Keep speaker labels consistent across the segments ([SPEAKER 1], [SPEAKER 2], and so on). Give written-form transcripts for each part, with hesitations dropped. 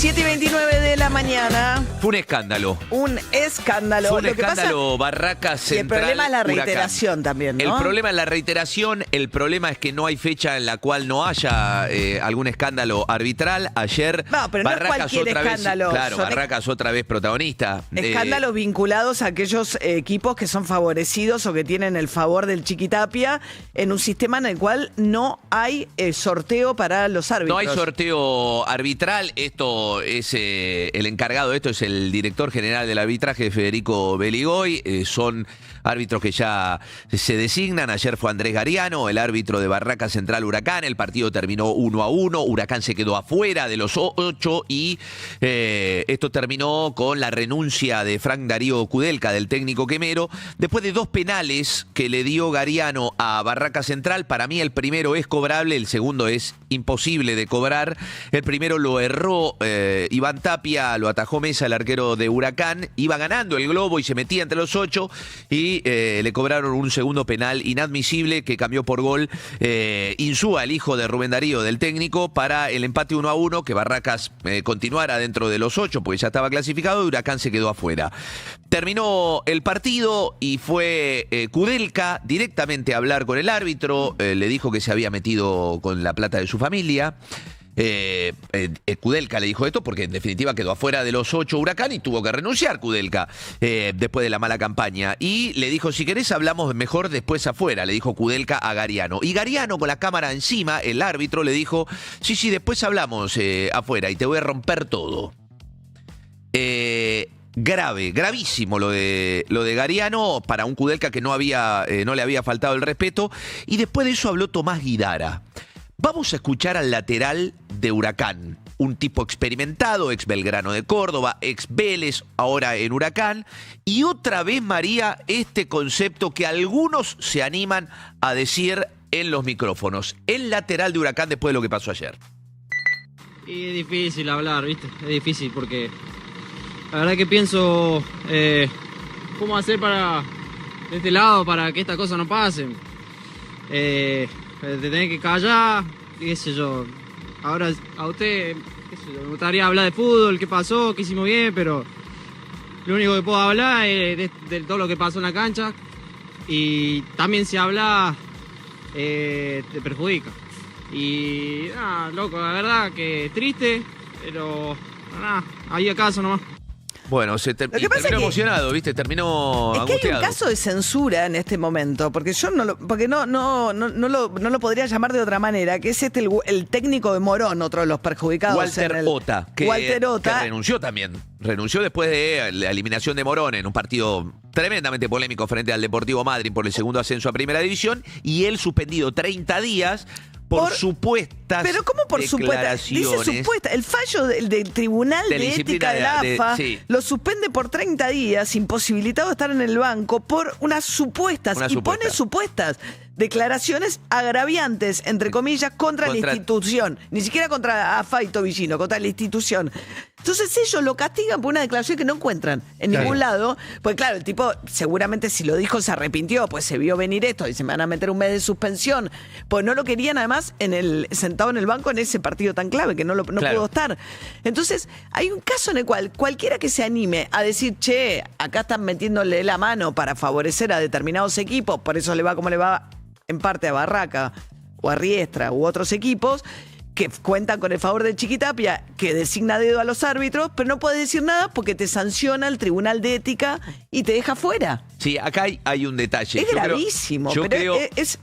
[SPEAKER 1] 7:29 de la mañana.
[SPEAKER 2] Fue un escándalo.
[SPEAKER 1] Un escándalo.
[SPEAKER 2] Fue un
[SPEAKER 1] Lo que
[SPEAKER 2] escándalo,
[SPEAKER 1] pasa,
[SPEAKER 2] Barracas
[SPEAKER 1] y el
[SPEAKER 2] Central.
[SPEAKER 1] problema es la
[SPEAKER 2] Huracán.
[SPEAKER 1] reiteración también, ¿no?
[SPEAKER 2] El problema es la reiteración, el problema es que no hay fecha en la cual no haya algún escándalo arbitral. Ayer
[SPEAKER 1] No, pero no es
[SPEAKER 2] Barracas
[SPEAKER 1] cualquier
[SPEAKER 2] otra
[SPEAKER 1] escándalo.
[SPEAKER 2] vez. Claro,
[SPEAKER 1] Son
[SPEAKER 2] Barracas otra vez protagonista.
[SPEAKER 1] Escándalos vinculados a aquellos equipos que son favorecidos o que tienen el favor del Chiquitapia en un sistema en el cual no hay sorteo para los árbitros.
[SPEAKER 2] No hay sorteo arbitral. Esto es el encargado de esto es el director general del arbitraje, Federico Beligoy. Son árbitros que ya se designan. Ayer fue Andrés Gariano, el árbitro de Barracas Central Huracán. El partido terminó 1-1. Huracán se quedó afuera de los 8 y esto terminó con la renuncia de Frank Darío Kudelka, del técnico quemero, después de 2 penales que le dio Gariano a Barracas Central. Para mí el primero es cobrable, el segundo es imposible de cobrar. El primero lo erró Iván Tapia, lo atajó Mesa, el arquero de Huracán. Iba ganando el globo y se metía entre los 8 y le cobraron un segundo penal inadmisible que cambió por gol Insúa, el hijo de Rubén Darío, del técnico, para el empate 1-1, que Barracas continuara dentro de los 8 porque ya estaba clasificado y Huracán se quedó afuera. Terminó el partido y fue Kudelka directamente a hablar con el árbitro. Le dijo que se había metido con la plata de su familia. Kudelka le dijo esto porque en definitiva quedó afuera de los 8 Huracán y tuvo que renunciar Kudelka después de la mala campaña. Y le dijo, si querés hablamos mejor después afuera, le dijo Kudelka a Gariano. Y Gariano, con la cámara encima, el árbitro, le dijo, sí, después hablamos afuera y te voy a romper todo. Gravísimo lo de Gariano para un Kudelka que no le había faltado el respeto. Y después de eso habló Tomás Guidara. Vamos a escuchar al lateral de Huracán, un tipo experimentado, ex Belgrano de Córdoba, ex Vélez, ahora en Huracán. Y otra vez, María, este concepto que algunos se animan a decir en los micrófonos. El lateral de Huracán después de lo que pasó ayer.
[SPEAKER 3] Y es difícil hablar, ¿viste? Es difícil porque la verdad que pienso cómo hacer de este lado para que estas cosas no pasen. De tener que callar, qué sé yo. Ahora a usted, qué sé yo, me gustaría hablar de fútbol, qué pasó, qué hicimos bien, pero lo único que puedo hablar es de todo lo que pasó en la cancha. Y también si habla, te perjudica. Y nada, loco, la verdad que triste, pero nada, ahí acaso nomás.
[SPEAKER 2] Bueno, terminó emocionado, ¿viste? Terminó
[SPEAKER 1] angustiado. Es que hay un caso de censura en este momento, porque yo no lo podría llamar de otra manera, que es el técnico de Morón, otro de los perjudicados.
[SPEAKER 2] Walter Ota, que renunció también. Renunció después de la eliminación de Morón en un partido tremendamente polémico frente al Deportivo Madryn por el segundo ascenso a Primera División, y él suspendido 30 días por supuestas.
[SPEAKER 1] Pero ¿cómo por supuestas? Dice supuesta. El fallo del Tribunal de Ética de la AFA lo suspende por 30 días, imposibilitado de estar en el banco por unas supuestas. Pone supuestas declaraciones agraviantes, entre comillas, contra la institución. Ni siquiera contra AFA y Tobillino, contra la institución. Entonces ellos lo castigan por una declaración que no encuentran en ningún lado. Pues claro, el tipo seguramente si lo dijo se arrepintió, pues se vio venir esto y se me van a meter un mes de suspensión. Pues no lo querían además sentado en el banco en ese partido tan clave que no pudo estar. Entonces hay un caso en el cual cualquiera que se anime a decir, che, acá están metiéndole la mano para favorecer a determinados equipos, por eso le va como le va en parte a Barraca o a Riestra u otros equipos que cuentan con el favor de Chiquitapia, que designa a dedo a los árbitros, pero no puedes decir nada porque te sanciona el Tribunal de Ética y te deja fuera.
[SPEAKER 2] Sí, acá hay un detalle.
[SPEAKER 1] Es gravísimo, pero es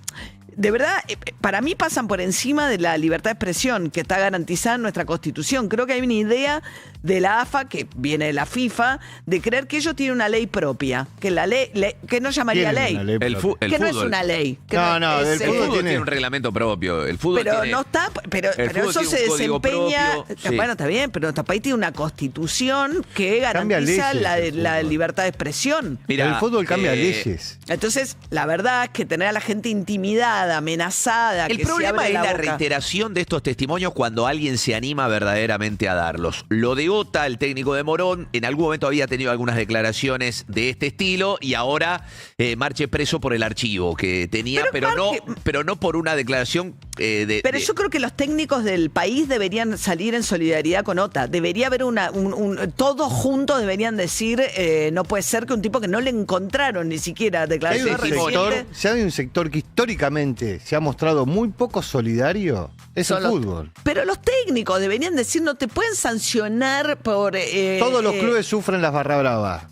[SPEAKER 1] de verdad, para mí pasan por encima de la libertad de expresión que está garantizada en nuestra Constitución. Creo que hay una idea de la AFA, que viene de la FIFA, de creer que ellos tienen una ley propia, que la ley que no llamaría ley.
[SPEAKER 2] El
[SPEAKER 1] que
[SPEAKER 2] fútbol.
[SPEAKER 1] No es una ley.
[SPEAKER 2] El fútbol tiene un reglamento propio. El fútbol
[SPEAKER 1] pero
[SPEAKER 2] tiene,
[SPEAKER 1] no está, pero eso se desempeña.
[SPEAKER 2] Sí.
[SPEAKER 1] Bueno, está bien, pero nuestro país tiene una Constitución que garantiza la libertad de expresión.
[SPEAKER 4] Mira, el fútbol cambia leyes.
[SPEAKER 1] Entonces, la verdad es que tener a la gente intimidada atacada, amenazada.
[SPEAKER 2] El problema es la reiteración de estos testimonios cuando alguien se anima verdaderamente a darlos. Lo de Ota, el técnico de Morón, en algún momento había tenido algunas declaraciones de este estilo y ahora marche preso por el archivo que tenía, pero no por una declaración
[SPEAKER 1] Pero yo creo que los técnicos del país deberían salir en solidaridad con Ota. Debería haber todos juntos deberían decir, no puede ser que un tipo que no le encontraron ni siquiera declaración reciente.
[SPEAKER 4] Si hay un sector que históricamente se ha mostrado muy poco solidario, es el fútbol.
[SPEAKER 1] Pero los técnicos deberían decir, no te pueden sancionar por...
[SPEAKER 4] Todos los clubes sufren las barra bravas.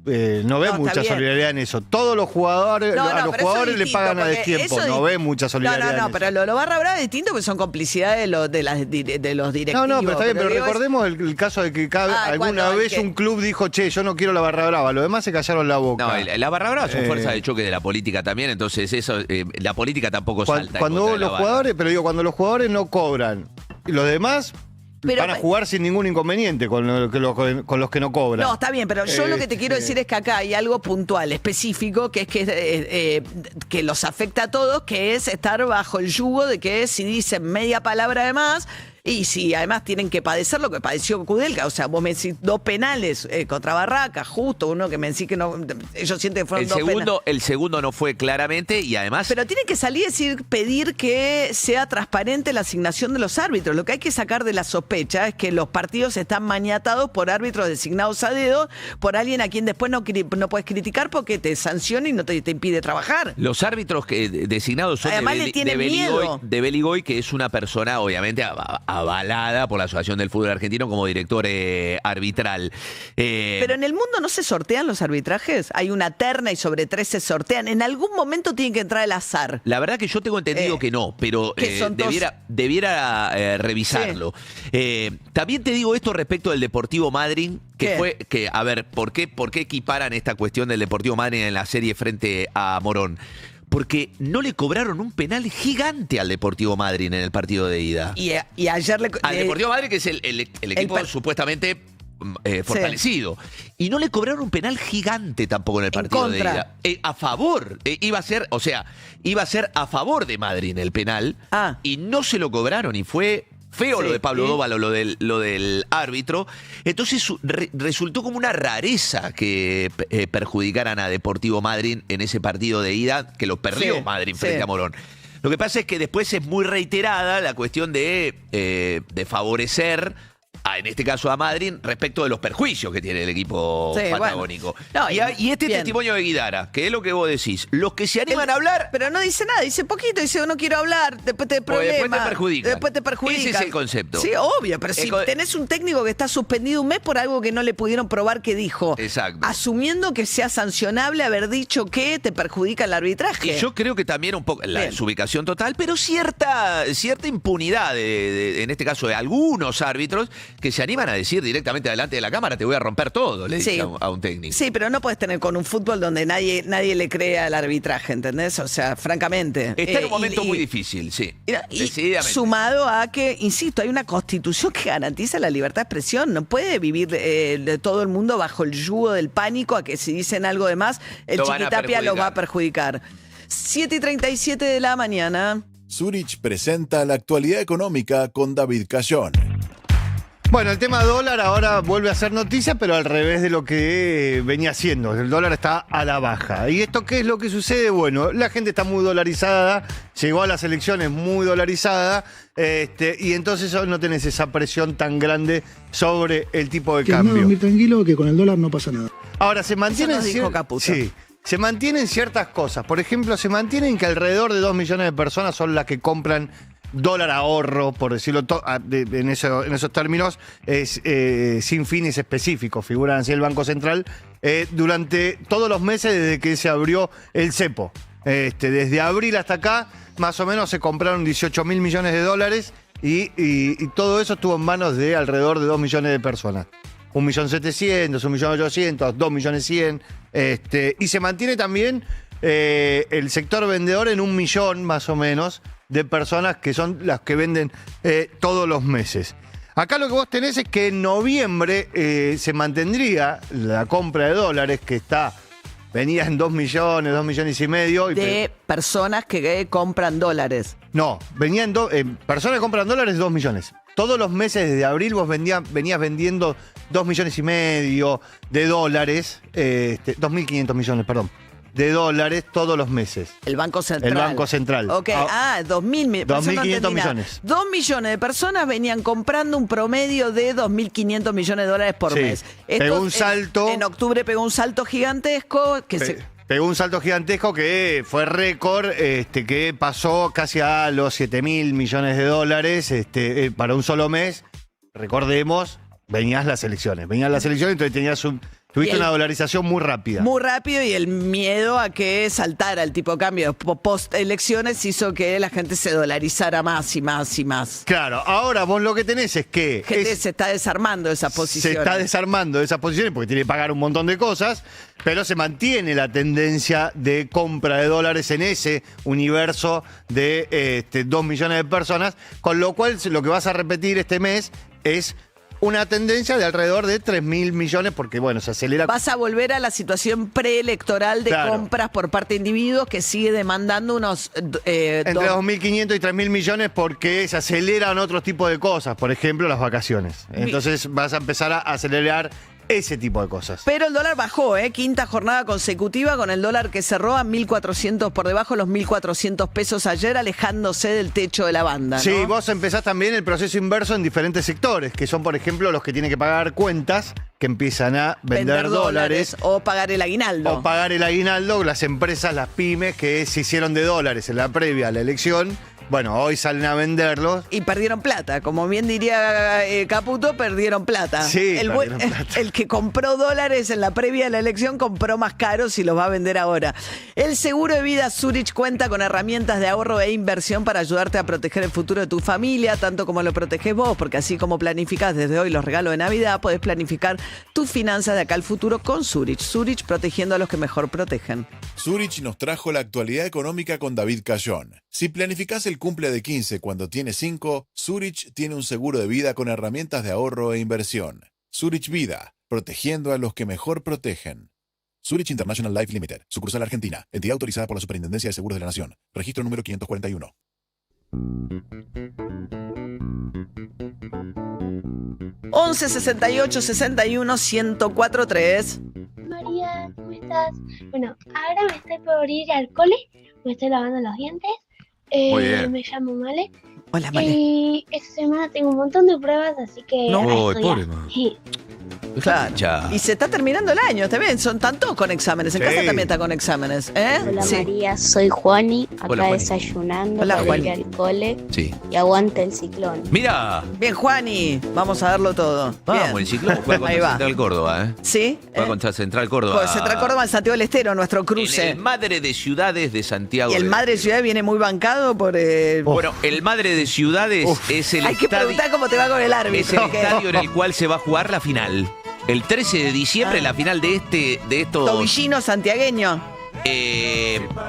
[SPEAKER 4] No ve mucha solidaridad en eso. Todos los jugadores, a los jugadores le pagan a destiempo. No ve mucha solidaridad en eso.
[SPEAKER 1] Pero lo barra brava es distinto porque son complicidades de los directivos.
[SPEAKER 4] No, pero está bien, pero recordemos el caso de que alguna vez un club dijo, che, yo no quiero la barra brava. Los demás se callaron la boca.
[SPEAKER 2] No, la barra brava son fuerza de choque de la política también, entonces eso, la política tampoco salta.
[SPEAKER 4] Cuando los jugadores no cobran y los demás... van a jugar sin ningún inconveniente con los que no cobran.
[SPEAKER 1] No, está bien, pero yo lo que te quiero decir es que acá hay algo puntual, específico, que es que los afecta a todos, que es estar bajo el yugo de que si dicen media palabra de más... Y si además tienen que padecer lo que padeció Kudelka, o sea, vos me decís 2 penales contra Barracas, justo uno que me decís que no, ellos sienten que fueron 2 penales.
[SPEAKER 2] El segundo no fue claramente y además...
[SPEAKER 1] Pero tienen que salir y pedir que sea transparente la asignación de los árbitros. Lo que hay que sacar de la sospecha es que los partidos están maniatados por árbitros designados a dedo, por alguien a quien después no puedes criticar porque te sanciona y no te impide trabajar.
[SPEAKER 2] Los árbitros designados son
[SPEAKER 1] además
[SPEAKER 2] de Beligoy, que es una persona obviamente avalada por la Asociación del Fútbol Argentino como director arbitral.
[SPEAKER 1] Pero en el mundo no se sortean los arbitrajes. Hay una terna y sobre 3 se sortean. En algún momento tiene que entrar el azar.
[SPEAKER 2] La verdad que yo tengo entendido que no, pero debiera revisarlo. También te digo esto respecto del Deportivo Madryn, a ver, ¿por qué equiparan esta cuestión del Deportivo Madryn en la serie frente a Morón? Porque no le cobraron un penal gigante al Deportivo Madryn en el partido de ida.
[SPEAKER 1] Y ayer
[SPEAKER 2] al Deportivo Madryn, que es el equipo supuestamente fortalecido. Sí. Y no le cobraron un penal gigante tampoco en el partido de ida. A favor. Iba a ser a favor de Madryn el penal. Y no se lo cobraron y fue... Feo lo de Pablo Dóvalo, lo del árbitro. Entonces resultó como una rareza que perjudicaran a Deportivo Madryn en ese partido de ida, que lo perdió Madryn frente a Morón. Lo que pasa es que después es muy reiterada la cuestión de favorecer, en este caso a Madryn, respecto de los perjuicios que tiene el equipo patagónico. Bueno. Y este testimonio de Guidara, que es lo que vos decís, los que se animan a hablar...
[SPEAKER 1] Pero no dice nada, dice poquito, dice no quiero hablar, después te perjudica. Después te perjudica.
[SPEAKER 2] Ese es el concepto.
[SPEAKER 1] Sí, obvio, pero si tenés un técnico que está suspendido un mes por algo que no le pudieron probar que dijo, asumiendo que sea sancionable haber dicho que te perjudica el arbitraje.
[SPEAKER 2] Y yo creo que también un poco la desubicación total, pero cierta impunidad, en este caso de algunos árbitros, que se animan a decir directamente delante de la cámara, te voy a romper todo, le dice a un técnico.
[SPEAKER 1] Sí, pero no puedes tener con un fútbol donde nadie le crea al arbitraje, ¿entendés? O sea, francamente.
[SPEAKER 2] Está en un momento muy difícil, sí.
[SPEAKER 1] Y sumado a que, insisto, hay una constitución que garantiza la libertad de expresión. No puede vivir de todo el mundo bajo el yugo del pánico a que si dicen algo de más, el Chiquitapia lo va a perjudicar. 7:37 de la mañana.
[SPEAKER 5] Zurich presenta la actualidad económica con David Cayón.
[SPEAKER 4] Bueno, el tema dólar ahora vuelve a ser noticia, pero al revés de lo que venía siendo. El dólar está a la baja. ¿Y esto qué es lo que sucede? Bueno, la gente está muy dolarizada, llegó a las elecciones muy dolarizada, y entonces hoy no tenés esa presión tan grande sobre el tipo de cambio.
[SPEAKER 6] No, dormir tranquilo, que con el dólar no pasa nada.
[SPEAKER 4] Ahora, se mantienen...
[SPEAKER 1] Eso nos dijo Caputo.
[SPEAKER 4] Sí. Se mantienen ciertas cosas. Por ejemplo, se mantienen que alrededor de 2 millones de personas son las que compran dólar ahorro, por decirlo en esos términos, sin fines específicos, figuran así el Banco Central, durante todos los meses desde que se abrió el cepo. Desde abril hasta acá, más o menos se compraron 18.000 millones de dólares y todo eso estuvo en manos de alrededor de 2 millones de personas. 1.700.000, 1.800.000, 2.100.000, y se mantiene también el sector vendedor en 1 millón más o menos de personas que son las que venden todos los meses. Acá lo que vos tenés es que en noviembre se mantendría la compra de dólares, que está venía en 2 millones, 2 millones y medio.
[SPEAKER 1] De personas que compran dólares.
[SPEAKER 4] No, venía personas que compran dólares, 2 millones. Todos los meses desde abril vos venías vendiendo 2 millones y medio de dólares, 2.500 millones, perdón, de dólares todos los meses.
[SPEAKER 1] El Banco Central.
[SPEAKER 4] El Banco Central.
[SPEAKER 1] Ok, 2.500
[SPEAKER 4] millones.
[SPEAKER 1] 2 millones de personas venían comprando un promedio de 2.500 millones de dólares por mes.
[SPEAKER 4] Pegó un salto.
[SPEAKER 1] En octubre pegó un salto gigantesco
[SPEAKER 4] Pegó un salto gigantesco que fue récord, que pasó casi a los 7.000 millones de dólares para un solo mes. Recordemos, venían las elecciones, entonces tuviste una dolarización muy rápida.
[SPEAKER 1] Muy rápido, y el miedo a que saltara el tipo de cambio post elecciones hizo que la gente se dolarizara más y más y más.
[SPEAKER 4] Claro, ahora vos lo que tenés es que...
[SPEAKER 1] Gente se está desarmando esas posiciones.
[SPEAKER 4] Se está desarmando esas posiciones porque tiene que pagar un montón de cosas, pero se mantiene la tendencia de compra de dólares en ese universo de 2 millones de personas, con lo cual lo que vas a repetir este mes es una tendencia de alrededor de 3.000 millones, porque bueno, se acelera.
[SPEAKER 1] Vas a volver a la situación preelectoral de compras por parte de individuos, que sigue demandando unos...
[SPEAKER 4] entre 2.500 y 3.000 millones, porque se aceleran otros tipos de cosas, por ejemplo, las vacaciones. Entonces vas a empezar a acelerar ese tipo de cosas.
[SPEAKER 1] Pero el dólar bajó, quinta jornada consecutiva con el dólar que cerró a 1.400, por debajo de los 1.400 pesos ayer, alejándose del techo de la banda, ¿no?
[SPEAKER 4] Sí, vos empezás también el proceso inverso en diferentes sectores, que son, por ejemplo, los que tienen que pagar cuentas, que empiezan a vender dólares.
[SPEAKER 1] O pagar el aguinaldo.
[SPEAKER 4] Las empresas, las pymes que se hicieron de dólares en la previa a la elección. Bueno, hoy salen a venderlos.
[SPEAKER 1] Y perdieron plata. Como bien diría Caputo, perdieron plata.
[SPEAKER 4] Sí, perdieron plata.
[SPEAKER 1] El que compró dólares en la previa de la elección compró más caros y los va a vender ahora. El seguro de vida Zurich cuenta con herramientas de ahorro e inversión para ayudarte a proteger el futuro de tu familia, tanto como lo proteges vos, porque así como planificás desde hoy los regalos de Navidad, podés planificar tus finanzas de acá al futuro con Zurich. Zurich, protegiendo a los que mejor protegen.
[SPEAKER 5] Zurich nos trajo la actualidad económica con David Cayón. Si planificás el cumple de 15 cuando tienes 5, Zurich tiene un seguro de vida con herramientas de ahorro e inversión. Zurich Vida, protegiendo a los que mejor protegen. Zurich International Life Limited, sucursal Argentina, entidad autorizada por la Superintendencia de Seguros de la Nación. Registro número 541.
[SPEAKER 1] (11 68 61 1043)
[SPEAKER 7] María, ¿cómo estás? Bueno, ahora me estoy por ir al cole, me estoy lavando los dientes.
[SPEAKER 2] Muy bien.
[SPEAKER 7] Me llamo Male.
[SPEAKER 1] Hola, Male.
[SPEAKER 7] Y esta semana tengo un montón de pruebas, así que...
[SPEAKER 2] No, pobre, man.
[SPEAKER 7] Sí.
[SPEAKER 1] Claro. Y se está terminando el año, está bien, son tantos con exámenes. En casa también está con exámenes.
[SPEAKER 7] Hola María, soy Juani, acá
[SPEAKER 2] Juani.
[SPEAKER 7] Desayunando
[SPEAKER 1] Hola,
[SPEAKER 7] para
[SPEAKER 1] Juani.
[SPEAKER 7] ir al cole.
[SPEAKER 2] Sí.
[SPEAKER 7] Y aguante el ciclón.
[SPEAKER 2] Mira,
[SPEAKER 1] Bien, Juani, vamos a darlo todo.
[SPEAKER 2] vamos,
[SPEAKER 1] Bien.
[SPEAKER 2] el ciclón juega
[SPEAKER 1] Ahí
[SPEAKER 2] contra
[SPEAKER 1] va.
[SPEAKER 2] Central Córdoba, ¿eh?
[SPEAKER 1] ¿Sí?
[SPEAKER 2] Juega contra Central Córdoba.
[SPEAKER 1] Con Central Córdoba en Santiago del Estero, nuestro cruce.
[SPEAKER 2] En el Madre de Ciudades de Santiago.
[SPEAKER 1] Y el Madre de Ciudad viene muy bancado por...
[SPEAKER 2] Bueno, el Madre de Ciudades es el
[SPEAKER 1] Hay que
[SPEAKER 2] estadio.
[SPEAKER 1] preguntar cómo te va con el
[SPEAKER 2] Es
[SPEAKER 1] árbitro.
[SPEAKER 2] el estadio en el cual se va a jugar la final. El 13 de diciembre, la final de estos.
[SPEAKER 1] Tobillino santiagueño.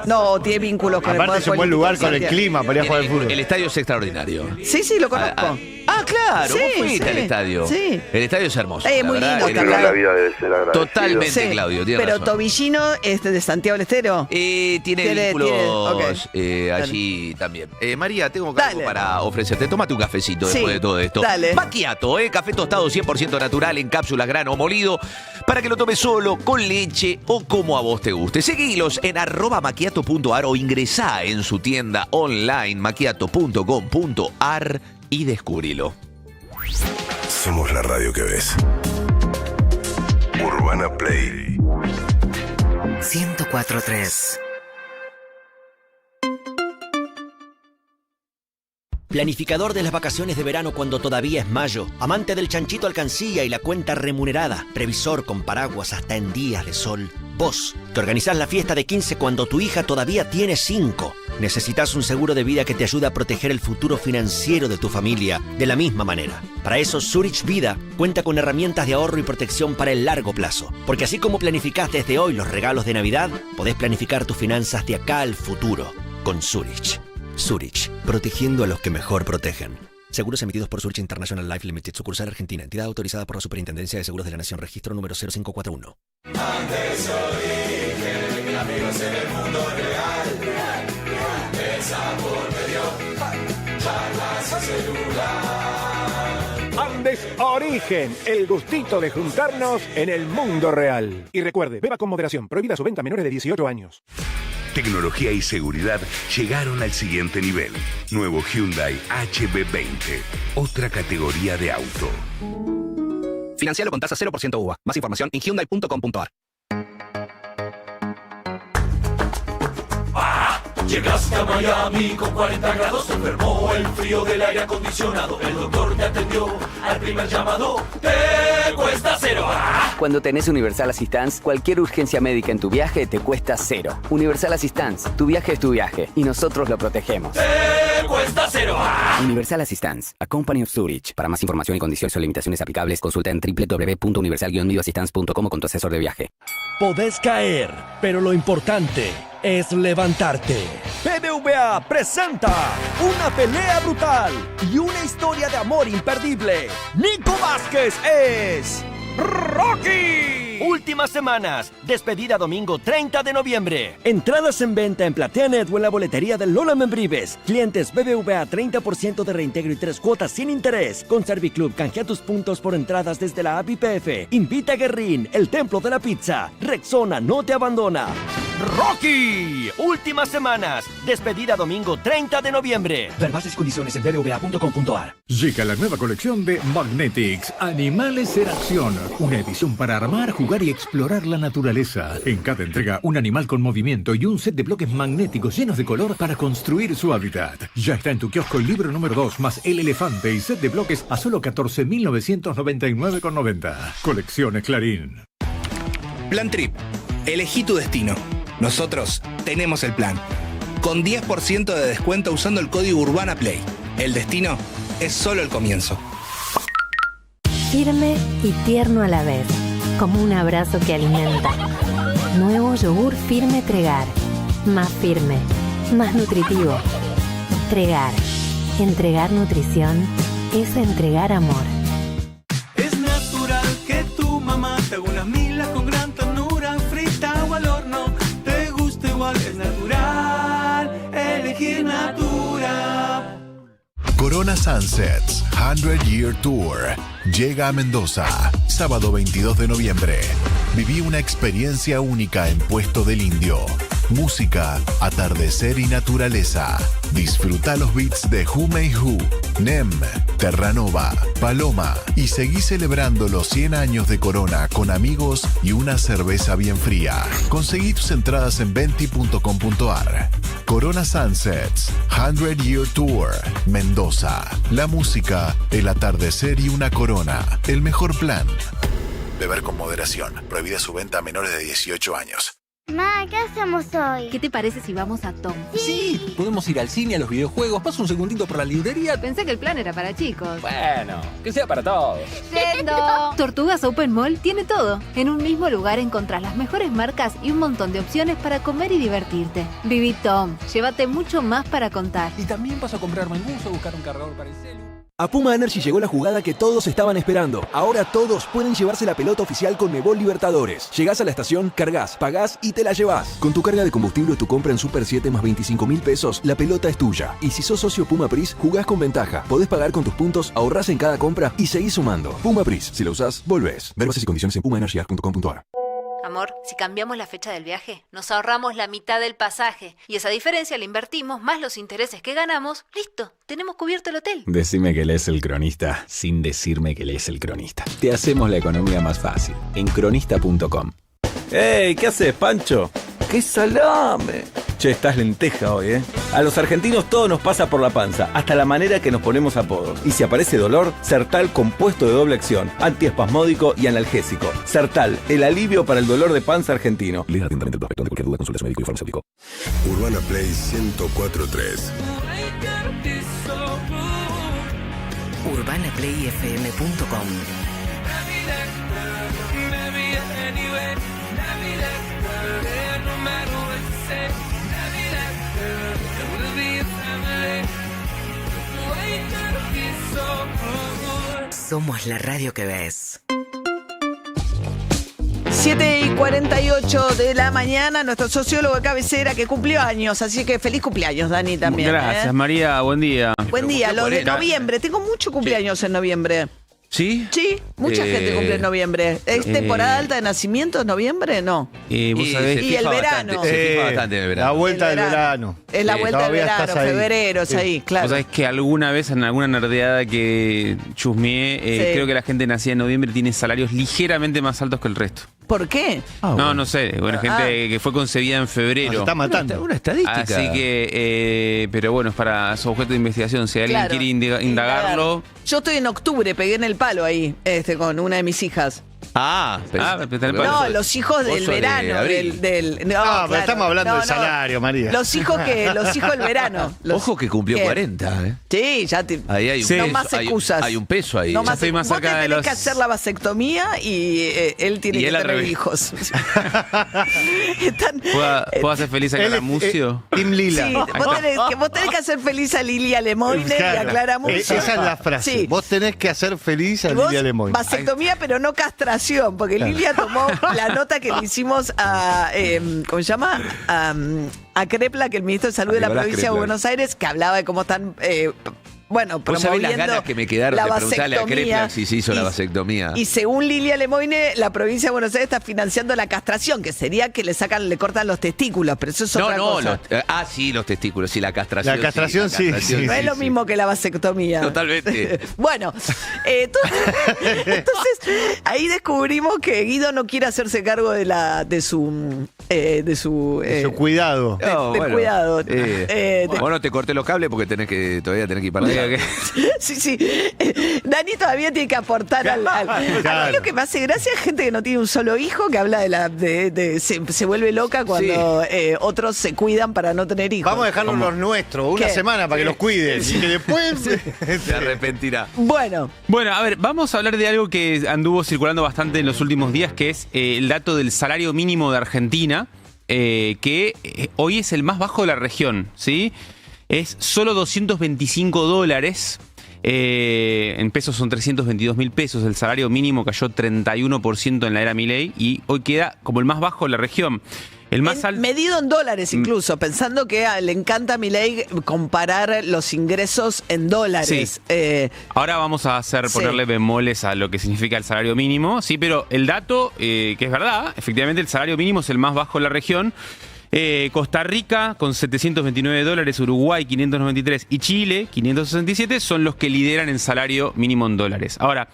[SPEAKER 1] No, tiene vínculos con
[SPEAKER 4] Aparte es un buen lugar con el clima para ir a jugar al fútbol.
[SPEAKER 2] El estadio es extraordinario.
[SPEAKER 1] Sí, lo conozco.
[SPEAKER 2] Claro,
[SPEAKER 1] Sí,
[SPEAKER 2] vos fuiste
[SPEAKER 1] sí,
[SPEAKER 2] al estadio.
[SPEAKER 1] sí.
[SPEAKER 2] El estadio es hermoso.
[SPEAKER 1] Es
[SPEAKER 2] la
[SPEAKER 1] muy
[SPEAKER 2] verdad,
[SPEAKER 1] lindo,
[SPEAKER 2] el-
[SPEAKER 1] está
[SPEAKER 8] La vida debe ser agradecido.
[SPEAKER 2] Totalmente,
[SPEAKER 1] Sí,
[SPEAKER 2] Claudio, tiene
[SPEAKER 1] pero
[SPEAKER 2] razón.
[SPEAKER 1] Tobillino es de Santiago del Estero.
[SPEAKER 2] Tiene vínculos
[SPEAKER 1] ok.
[SPEAKER 2] allí también. María, tengo algo
[SPEAKER 1] Dale.
[SPEAKER 2] para ofrecerte. Tómate un cafecito
[SPEAKER 1] Sí,
[SPEAKER 2] después de todo esto.
[SPEAKER 1] dale.
[SPEAKER 2] Macchiato, café tostado 100% natural en cápsulas, grano molido, para que lo tomes solo, con leche o como a vos te guste. Seguilos en @macchiato.ar o ingresá en su tienda online macchiato.com.ar y descubrilo.
[SPEAKER 8] Somos la radio que ves. Urbana Play
[SPEAKER 9] 104.3. Planificador de las vacaciones de verano cuando todavía es mayo. Amante del chanchito alcancía y la cuenta remunerada. Previsor con paraguas hasta en días de sol. Vos, que organizás la fiesta de 15 cuando tu hija todavía tiene 5. Necesitas un seguro de vida que te ayude a proteger el futuro financiero de tu familia de la misma manera. Para eso, Zurich Vida cuenta con herramientas de ahorro y protección para el largo plazo. Porque así como planificás desde hoy los regalos de Navidad, podés planificar tus finanzas de acá al futuro con Zurich. Zurich, protegiendo a los que mejor protegen. Seguros emitidos por Zurich International Life Limited, sucursal Argentina, entidad autorizada por la Superintendencia de Seguros de la Nación, registro número 0541.
[SPEAKER 10] origen, el amigo es en el mundo real. El sabor me dio charlas y celular.
[SPEAKER 11] Andes Origen, el gustito de juntarnos en el mundo real. Y recuerde, beba con moderación, prohibida su venta a menores de 18 años.
[SPEAKER 8] Tecnología y seguridad llegaron al siguiente nivel. Nuevo Hyundai HB20, otra categoría de auto.
[SPEAKER 12] Financialo con tasa 0% UVA. Más información en Hyundai.com.ar.
[SPEAKER 10] Llegaste a Miami con 40 grados, se enfermó el frío del aire acondicionado. El doctor te atendió al primer llamado, te cuesta cero.
[SPEAKER 13] Cuando tenés Universal Assistance, cualquier urgencia médica en tu viaje te cuesta cero. Universal Assistance, tu viaje es tu viaje y nosotros lo protegemos.
[SPEAKER 10] Te cuesta cero.
[SPEAKER 13] Universal Assistance, a company of Zurich. Para más información y condiciones o limitaciones aplicables, consulta en www.universal-assistance.com con tu asesor de viaje.
[SPEAKER 14] Podés caer, pero lo importante es levantarte. BBVA presenta una pelea brutal y una historia de amor imperdible. Nico Vázquez es Rocky.
[SPEAKER 9] Últimas semanas. Despedida domingo 30 de noviembre.
[SPEAKER 14] Entradas en venta en PlateaNet o en la boletería de Lola Membrives. Clientes BBVA 30% de reintegro y 3 cuotas sin interés. Con Serviclub canjea tus puntos por entradas desde la app YPF. Invita a Guerrín, el templo de la pizza. Rexona no te abandona.
[SPEAKER 9] Rocky. Últimas semanas. Despedida domingo 30 de noviembre.
[SPEAKER 14] Ver bases y condiciones en bbva.com.ar.
[SPEAKER 15] Llega la nueva colección de Magnetics, Animales en Acción. Una edición para armar, jugar y explorar la naturaleza. En cada entrega, un animal con movimiento y un set de bloques magnéticos llenos de color para construir su hábitat. Ya está en tu kiosco el libro número 2, más el elefante y set de bloques a solo 14.999,90. Colecciones Clarín.
[SPEAKER 12] Plan Trip. Elegí tu destino. Nosotros tenemos el plan. Con 10% de descuento usando el código Urbana Play. El destino es solo el comienzo.
[SPEAKER 16] Firme y tierno a la vez, como un abrazo que alimenta. Nuevo yogur Firme Tregar. Más firme, más nutritivo. Tregar. Entregar nutrición es entregar amor.
[SPEAKER 10] Es natural que tu mamá te haga unas milas con gran ternura, frita o al horno. Te gusta igual, es natural. Elegir Natura.
[SPEAKER 5] Corona Sunsets 100 Year Tour llega a Mendoza, sábado 22 de noviembre. Viví una experiencia única en Puesto del Indio. Música, atardecer y naturaleza. Disfruta los beats de Who May Who, Nem, Terranova, Paloma y seguí celebrando los 100 años de Corona con amigos y una cerveza bien fría. Conseguí tus entradas en venti.com.ar. Corona Sunsets 100 Year Tour, Mendoza. La música, el atardecer y una corona. El mejor plan. Beber con moderación. Prohibida su venta a menores de 18 años.
[SPEAKER 7] Ma, ¿qué hacemos hoy?
[SPEAKER 17] ¿Qué te parece si vamos a Tom?
[SPEAKER 18] Sí, podemos ir al cine, a los videojuegos. Paso un segundito por la librería.
[SPEAKER 17] Pensé que el plan era para chicos.
[SPEAKER 18] Bueno, que sea para todos.
[SPEAKER 17] ¡Yendo! Tortugas Open Mall tiene todo. En un mismo lugar encontrás las mejores marcas y un montón de opciones para comer y divertirte. Viví Tom. Llévate mucho más para contar.
[SPEAKER 18] Y también paso a comprarme el buzo, buscar un cargador para el celu.
[SPEAKER 19] A Puma Energy llegó la jugada que todos estaban esperando. Ahora todos pueden llevarse la pelota oficial con Mebol Libertadores. Llegás a la estación, cargas, pagás y te la llevás. Con tu carga de combustible o tu compra en Super 7 más 25.000 pesos, la pelota es tuya. Y si sos socio Puma Pris, jugás con ventaja. Podés pagar con tus puntos, ahorrás en cada compra y seguís sumando. Puma Pris, si lo usás, volvés. Ver bases y condiciones en pumaenergy.com.ar.
[SPEAKER 17] Amor, si cambiamos la fecha del viaje, nos ahorramos la mitad del pasaje. Y esa diferencia la invertimos, más los intereses que ganamos. ¡Listo! Tenemos cubierto el hotel.
[SPEAKER 20] Decime que lees El Cronista sin decirme que lees El Cronista. Te hacemos la economía más fácil. En cronista.com.
[SPEAKER 21] ¡Ey! ¿Qué haces, Pancho? ¡Qué salame! Che, estás lenteja hoy, ¿eh? A los argentinos todo nos pasa por la panza, hasta la manera que nos ponemos apodos. Y si aparece dolor, Sertal compuesto de doble acción, antiespasmódico y analgésico. Sertal, el alivio para el dolor de panza argentino.
[SPEAKER 8] Lea atentamente el prospecto. Ante cualquier duda, consulta a su médico y farmacéutico. Urbana Play 104.3.
[SPEAKER 22] UrbanaPlayFM.com. Somos la radio que ves.
[SPEAKER 1] 7:48 de la mañana, nuestro sociólogo de cabecera que cumplió años, así que feliz cumpleaños, Dani, también.
[SPEAKER 3] Gracias, María, buen día.
[SPEAKER 1] Buen día, los de noviembre, tengo mucho cumpleaños en noviembre.
[SPEAKER 2] ¿Sí?
[SPEAKER 1] Sí, mucha gente cumple en noviembre. ¿Es temporada alta de nacimientos noviembre? No.
[SPEAKER 3] Vos sabés,
[SPEAKER 1] y el verano.
[SPEAKER 2] Se fija bastante en el verano.
[SPEAKER 4] La vuelta del verano.
[SPEAKER 1] Es la vuelta del verano, febrero, es ahí, claro.
[SPEAKER 3] Vos sabés que alguna vez en alguna nerdeada que chusmeé, creo que la gente nacida en noviembre tiene salarios ligeramente más altos que el resto.
[SPEAKER 1] ¿Por qué?
[SPEAKER 3] No sé. Bueno, gente que fue concebida en febrero.
[SPEAKER 4] Se está matando.
[SPEAKER 2] Una estadística.
[SPEAKER 3] Así que, pero bueno, es para su objeto de investigación. Si alguien quiere indagarlo.
[SPEAKER 1] Yo estoy en octubre, pegué en el palo ahí, con una de mis hijas. No, los hijos del verano.
[SPEAKER 4] Pero estamos hablando del salario, María.
[SPEAKER 1] Los hijos del verano.
[SPEAKER 2] Ojo que cumplió 40, ¿eh?
[SPEAKER 1] Sí, ya
[SPEAKER 2] ahí hay un
[SPEAKER 1] no más excusas.
[SPEAKER 2] Hay un peso ahí.
[SPEAKER 1] No más,
[SPEAKER 3] estoy más
[SPEAKER 1] vos
[SPEAKER 3] cerca
[SPEAKER 1] te
[SPEAKER 3] de
[SPEAKER 1] tenés que hacer la vasectomía y él tiene que tener hijos.
[SPEAKER 3] ¿Puedo hacer feliz a Clara Mucio?
[SPEAKER 4] Tim Lila.
[SPEAKER 1] Sí, vos tenés que hacer feliz a Lilia Lemoine y a Clara Mucio.
[SPEAKER 4] Esa es la frase.
[SPEAKER 1] Sí.
[SPEAKER 4] Vos tenés que hacer feliz a Lilia Lemoine.
[SPEAKER 1] Vasectomía, pero no castración, porque Lilia tomó la nota que le hicimos a, ¿cómo se llama? A Crepla, que el ministro de Salud de la provincia de Buenos Aires, que hablaba de cómo están...
[SPEAKER 2] ¿Vos sabés las ganas que me quedaron de preguntarle a Crepla si se hizo la vasectomía?
[SPEAKER 1] Y según Lilia Lemoine, la provincia de Buenos Aires está financiando la castración, que sería que le cortan los testículos, pero eso es otra cosa.
[SPEAKER 2] Sí, los testículos, sí, la castración.
[SPEAKER 4] La castración sí.
[SPEAKER 1] No es lo mismo que la vasectomía.
[SPEAKER 2] Totalmente.
[SPEAKER 1] Bueno, entonces ahí descubrimos que Guido no quiere hacerse cargo de su
[SPEAKER 4] cuidado.
[SPEAKER 1] Cuidado.
[SPEAKER 2] Bueno, te corté los cables porque todavía tenés que ir para allá.
[SPEAKER 1] Sí. Dani todavía tiene que aportar al... A mí lo que me hace gracia es gente que no tiene un solo hijo, que habla se vuelve loca cuando otros se cuidan para no tener hijos.
[SPEAKER 4] Vamos a dejarnos los nuestros una semana para que los cuiden y que después
[SPEAKER 2] se arrepentirá.
[SPEAKER 1] Bueno,
[SPEAKER 3] a ver, vamos a hablar de algo que anduvo circulando bastante en los últimos días, que es el dato del salario mínimo de Argentina, que hoy es el más bajo de la región, ¿sí? Es solo $225. En pesos son 322.000 pesos. El salario mínimo cayó 31% en la era Milei y hoy queda como el más bajo de la región. El más alto.
[SPEAKER 1] Medido en dólares incluso, pensando que le encanta a Milei comparar los ingresos en dólares.
[SPEAKER 3] Sí. Ahora vamos a ponerle bemoles a lo que significa el salario mínimo, sí, pero el dato, que es verdad, efectivamente el salario mínimo es el más bajo de la región. Costa Rica con $729, Uruguay 593 y Chile 567 son los que lideran en salario mínimo en dólares. Ahora,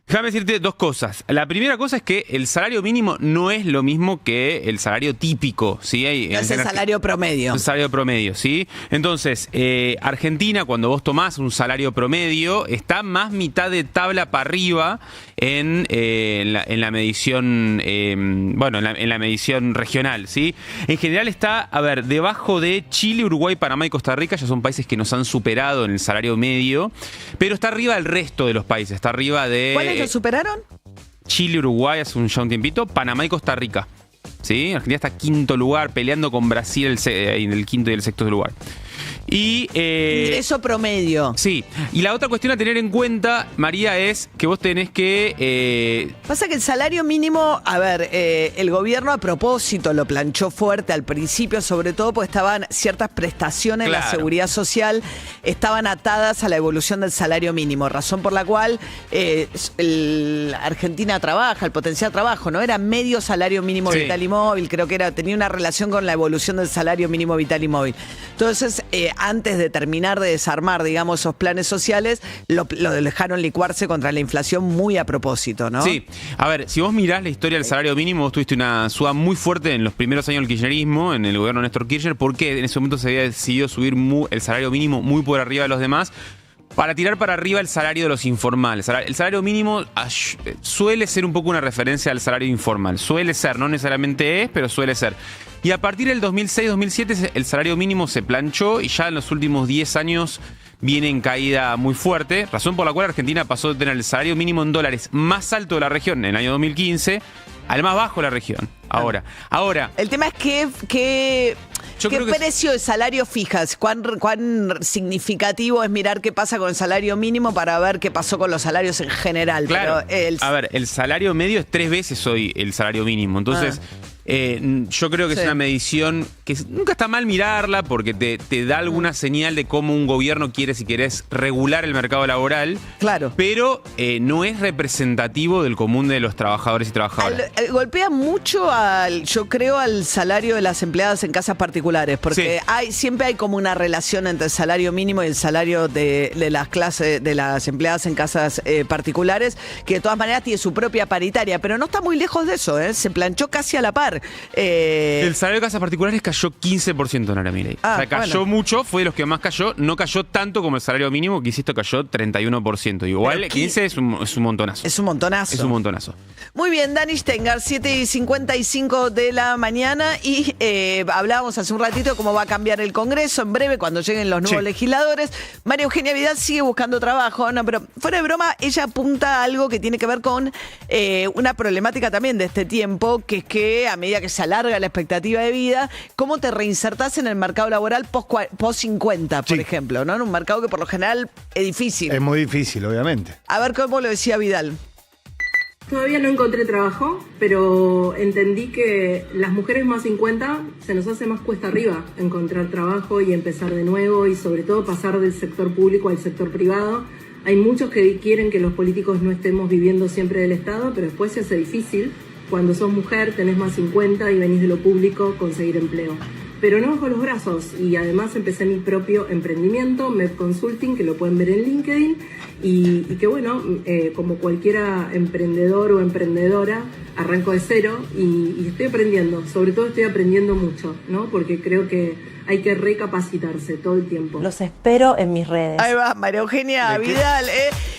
[SPEAKER 3] déjame decirte dos cosas. La primera cosa es que el salario mínimo no es lo mismo que el salario típico, ¿sí?
[SPEAKER 1] No es el salario promedio.
[SPEAKER 3] El salario promedio, ¿sí? Entonces, Argentina, cuando vos tomás un salario promedio, está más mitad de tabla para arriba en la medición, en la medición regional, ¿sí? En general está, debajo de Chile, Uruguay, Panamá y Costa Rica, ya son países que nos han superado en el salario medio, pero está arriba del resto de los países, está arriba de...
[SPEAKER 1] ¿Cuáles lo superaron?
[SPEAKER 3] Chile, Uruguay hace un tiempito, Panamá y Costa Rica, ¿sí? Argentina está quinto lugar, peleando con Brasil en el quinto y el sexto lugar.
[SPEAKER 1] Ingreso promedio.
[SPEAKER 3] Sí. Y la otra cuestión a tener en cuenta, María, es que vos tenés que...
[SPEAKER 1] Pasa que el salario mínimo, el gobierno a propósito lo planchó fuerte al principio, sobre todo porque estaban ciertas prestaciones de la seguridad social, estaban atadas a la evolución del salario mínimo, razón por la cual Argentina trabaja, el potencial trabajo, ¿no? Era medio salario mínimo vital y móvil, creo que tenía una relación con la evolución del salario mínimo vital y móvil. Entonces, antes de terminar de desarmar, digamos, esos planes sociales, lo dejaron licuarse contra la inflación muy a propósito, ¿no?
[SPEAKER 3] Sí. Si vos mirás la historia del salario mínimo, vos tuviste una suba muy fuerte en los primeros años del kirchnerismo, en el gobierno de Néstor Kirchner, porque en ese momento se había decidido subir el salario mínimo muy por arriba de los demás, para tirar para arriba el salario de los informales. El salario mínimo suele ser un poco una referencia al salario informal. Suele ser, no necesariamente es, pero suele ser. Y a partir del 2006-2007 el salario mínimo se planchó y ya en los últimos 10 años viene en caída muy fuerte, razón por la cual Argentina pasó de tener el salario mínimo en dólares más alto de la región en el año 2015 al más bajo de la región. Ahora.
[SPEAKER 1] El tema es ¿qué precio de salario fijas? ¿Cuán significativo es mirar qué pasa con el salario mínimo para ver qué pasó con los salarios en general?
[SPEAKER 3] Claro. Pero el salario medio es 3 veces hoy el salario mínimo. Entonces, yo creo que es una medición que nunca está mal mirarla porque te da alguna señal de cómo un gobierno quiere, si querés, regular el mercado laboral.
[SPEAKER 1] Claro.
[SPEAKER 3] Pero no es representativo del común de los trabajadores y trabajadoras.
[SPEAKER 1] Golpea mucho, yo creo, al salario de las empleadas en casas particulares, porque siempre hay como una relación entre el salario mínimo y el salario de las clases de las empleadas en casas particulares, que de todas maneras tiene su propia paritaria, pero no está muy lejos de eso, se planchó casi a la par.
[SPEAKER 3] El salario de casas particulares cayó 15% en Ara Milei. O sea, cayó mucho, fue de los que más cayó. No cayó tanto como el salario mínimo, que insisto, cayó 31%. Igual 15 es un montonazo.
[SPEAKER 1] Es un montonazo.
[SPEAKER 3] Es un montonazo.
[SPEAKER 1] Muy bien, Dani Stenger, 7:55 de la mañana. Y hablábamos hace un ratito de cómo va a cambiar el Congreso en breve, cuando lleguen los nuevos legisladores. María Eugenia Vidal sigue buscando trabajo. No, pero fuera de broma, ella apunta a algo que tiene que ver con una problemática también de este tiempo, que es que a medida que se alarga la expectativa de vida, ¿cómo te reinsertás en el mercado laboral post 50, por ejemplo? ¿No? En un mercado que por lo general es difícil.
[SPEAKER 4] Es muy difícil, obviamente.
[SPEAKER 1] A ver cómo lo decía Vidal.
[SPEAKER 6] Todavía no encontré trabajo, pero entendí que las mujeres más 50 se nos hace más cuesta arriba encontrar trabajo y empezar de nuevo, y sobre todo pasar del sector público al sector privado. Hay muchos que quieren que los políticos no estemos viviendo siempre del Estado, pero después se hace difícil. Cuando sos mujer, tenés más 50 y venís de lo público, conseguir empleo. Pero no bajo los brazos, y además empecé mi propio emprendimiento, MEP Consulting, que lo pueden ver en LinkedIn, y que bueno, como cualquiera emprendedor o emprendedora, arranco de cero y estoy aprendiendo, sobre todo estoy aprendiendo mucho, ¿no? Porque creo que hay que recapacitarse todo el tiempo.
[SPEAKER 22] Los espero en mis redes.
[SPEAKER 1] Ahí va, María Eugenia Vidal.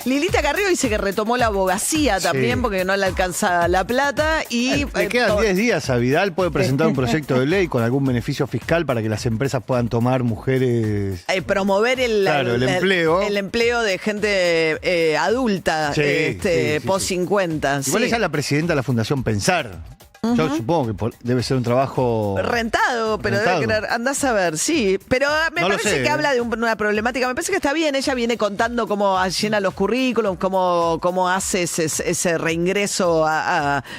[SPEAKER 1] Lilita Carrillo dice que retomó la abogacía también porque no le alcanza la plata. Y
[SPEAKER 4] le quedan 10 días a Vidal, puede presentar un proyecto de ley con algún beneficio fiscal para que las empresas puedan tomar mujeres.
[SPEAKER 1] Promover el
[SPEAKER 4] empleo.
[SPEAKER 1] El empleo de gente adulta, post 50.
[SPEAKER 4] Igual ella es la presidenta de la Fundación Pensar. Yo supongo que debe ser un trabajo
[SPEAKER 1] rentado, pero debe andás a ver, sí. Pero me parece que habla de una problemática. Me parece que está bien. Ella viene contando cómo llena los currículums, cómo hace ese reingreso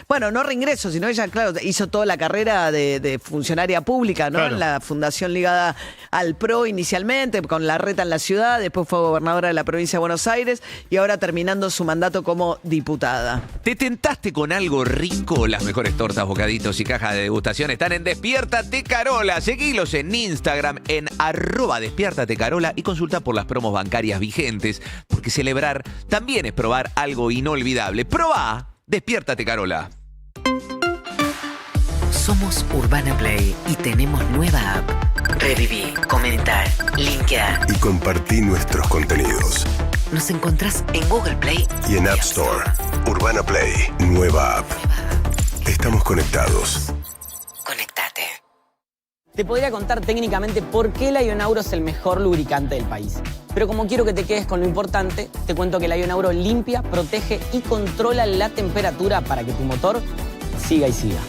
[SPEAKER 1] bueno, no reingreso, sino ella, claro, hizo toda la carrera de funcionaria pública, ¿no? Claro. En la fundación ligada al PRO inicialmente, con Larreta en la ciudad, después fue gobernadora de la provincia de Buenos Aires y ahora terminando su mandato como diputada.
[SPEAKER 2] ¿Te tentaste con algo rico? Las mejores tortas, bocaditos y cajas de degustación están en Despiértate Carola. Seguilos en Instagram en @despiértatecarola y consulta por las promos bancarias vigentes, porque celebrar también es probar algo inolvidable. Probá Despiértate Carola.
[SPEAKER 23] Somos Urbana Play y tenemos nueva app. Reviví, comentar, linkear
[SPEAKER 24] y compartí nuestros contenidos.
[SPEAKER 23] Nos encontrás en Google Play
[SPEAKER 24] y en App Store. Urbana Play, nueva app. Estamos conectados.
[SPEAKER 23] Conectate.
[SPEAKER 25] Te podría contar técnicamente por qué el Ionauro es el mejor lubricante del país. Pero como quiero que te quedes con lo importante, te cuento que el Ionauro limpia, protege y controla la temperatura para que tu motor siga y siga.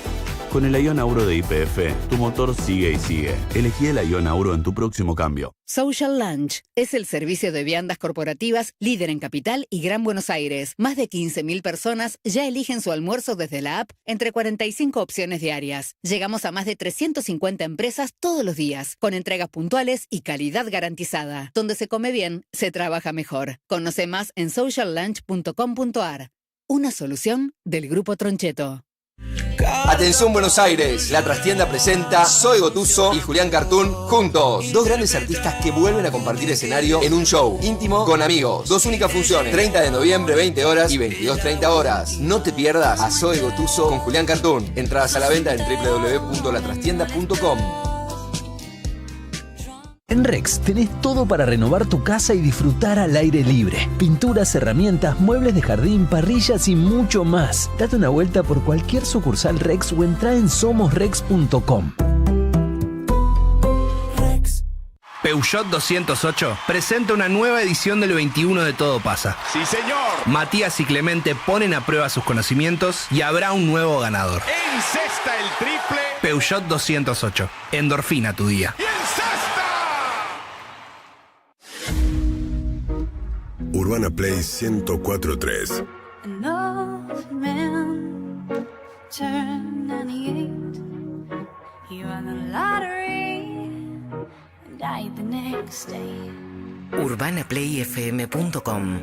[SPEAKER 26] Con el Ionauro de YPF, tu motor sigue y sigue. Elegí el Ionauro en tu próximo cambio.
[SPEAKER 27] Social Lunch es el servicio de viandas corporativas líder en Capital y Gran Buenos Aires. Más de 15.000 personas ya eligen su almuerzo desde la app entre 45 opciones diarias. Llegamos a más de 350 empresas todos los días, con entregas puntuales y calidad garantizada. Donde se come bien, se trabaja mejor. Conoce más en sociallunch.com.ar. Una solución del Grupo Troncheto.
[SPEAKER 28] Atención Buenos Aires, la trastienda presenta Zoe Gotuso y Julián Cartoon juntos. Dos grandes artistas que vuelven a compartir escenario en un show íntimo con amigos. Dos únicas funciones, 30 de noviembre, 20 horas y 22:30 horas. No te pierdas a Zoe Gotuso con Julián Cartoon. Entradas a la venta en www.latrastienda.com.
[SPEAKER 29] En Rex tenés todo para renovar tu casa y disfrutar al aire libre. Pinturas, herramientas, muebles de jardín, parrillas y mucho más. Date una vuelta por cualquier sucursal Rex o entrá en somosrex.com.
[SPEAKER 9] Peugeot 208 presenta una nueva edición del 21 de Todo Pasa.
[SPEAKER 10] ¡Sí, señor!
[SPEAKER 9] Matías y Clemente ponen a prueba sus conocimientos y habrá un nuevo ganador.
[SPEAKER 10] ¡Encesta el triple!
[SPEAKER 9] Peugeot 208. Endorfina tu día.
[SPEAKER 10] ¡Y encesta!
[SPEAKER 24] Urbana Play 104.3.
[SPEAKER 23] UrbanaPlayFM.com.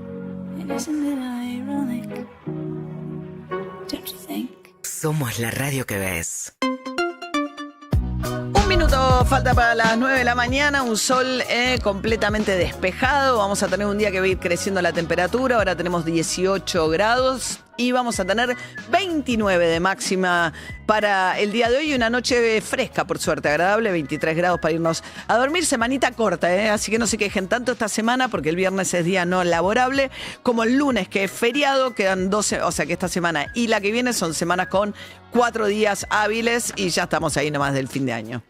[SPEAKER 23] Somos la radio que ves.
[SPEAKER 1] Un minuto falta para las 9 de la mañana, un sol completamente despejado. Vamos a tener un día que va a ir creciendo la temperatura. Ahora tenemos 18 grados y vamos a tener 29 de máxima para el día de hoy. Una noche fresca, por suerte, agradable, 23 grados para irnos a dormir. Semanita corta, así que no se quejen tanto esta semana porque el viernes es día no laborable. Como el lunes, que es feriado, quedan 12, o sea que esta semana y la que viene son semanas con 4 días hábiles y ya estamos ahí nomás del fin de año.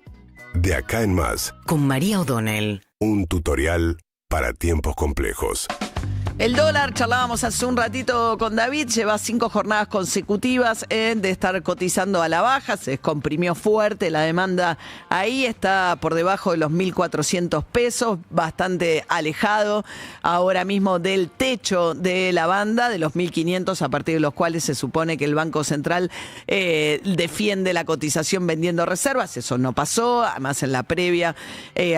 [SPEAKER 24] De acá en más.
[SPEAKER 23] Con María O'Donnell.
[SPEAKER 24] Un tutorial para tiempos complejos.
[SPEAKER 1] El dólar, charlábamos hace un ratito con David, lleva 5 jornadas consecutivas de estar cotizando a la baja, se descomprimió fuerte, la demanda ahí está por debajo de los 1.400 pesos, bastante alejado ahora mismo del techo de la banda, de los 1.500, a partir de los cuales se supone que el Banco Central defiende la cotización vendiendo reservas. Eso no pasó, además en la previa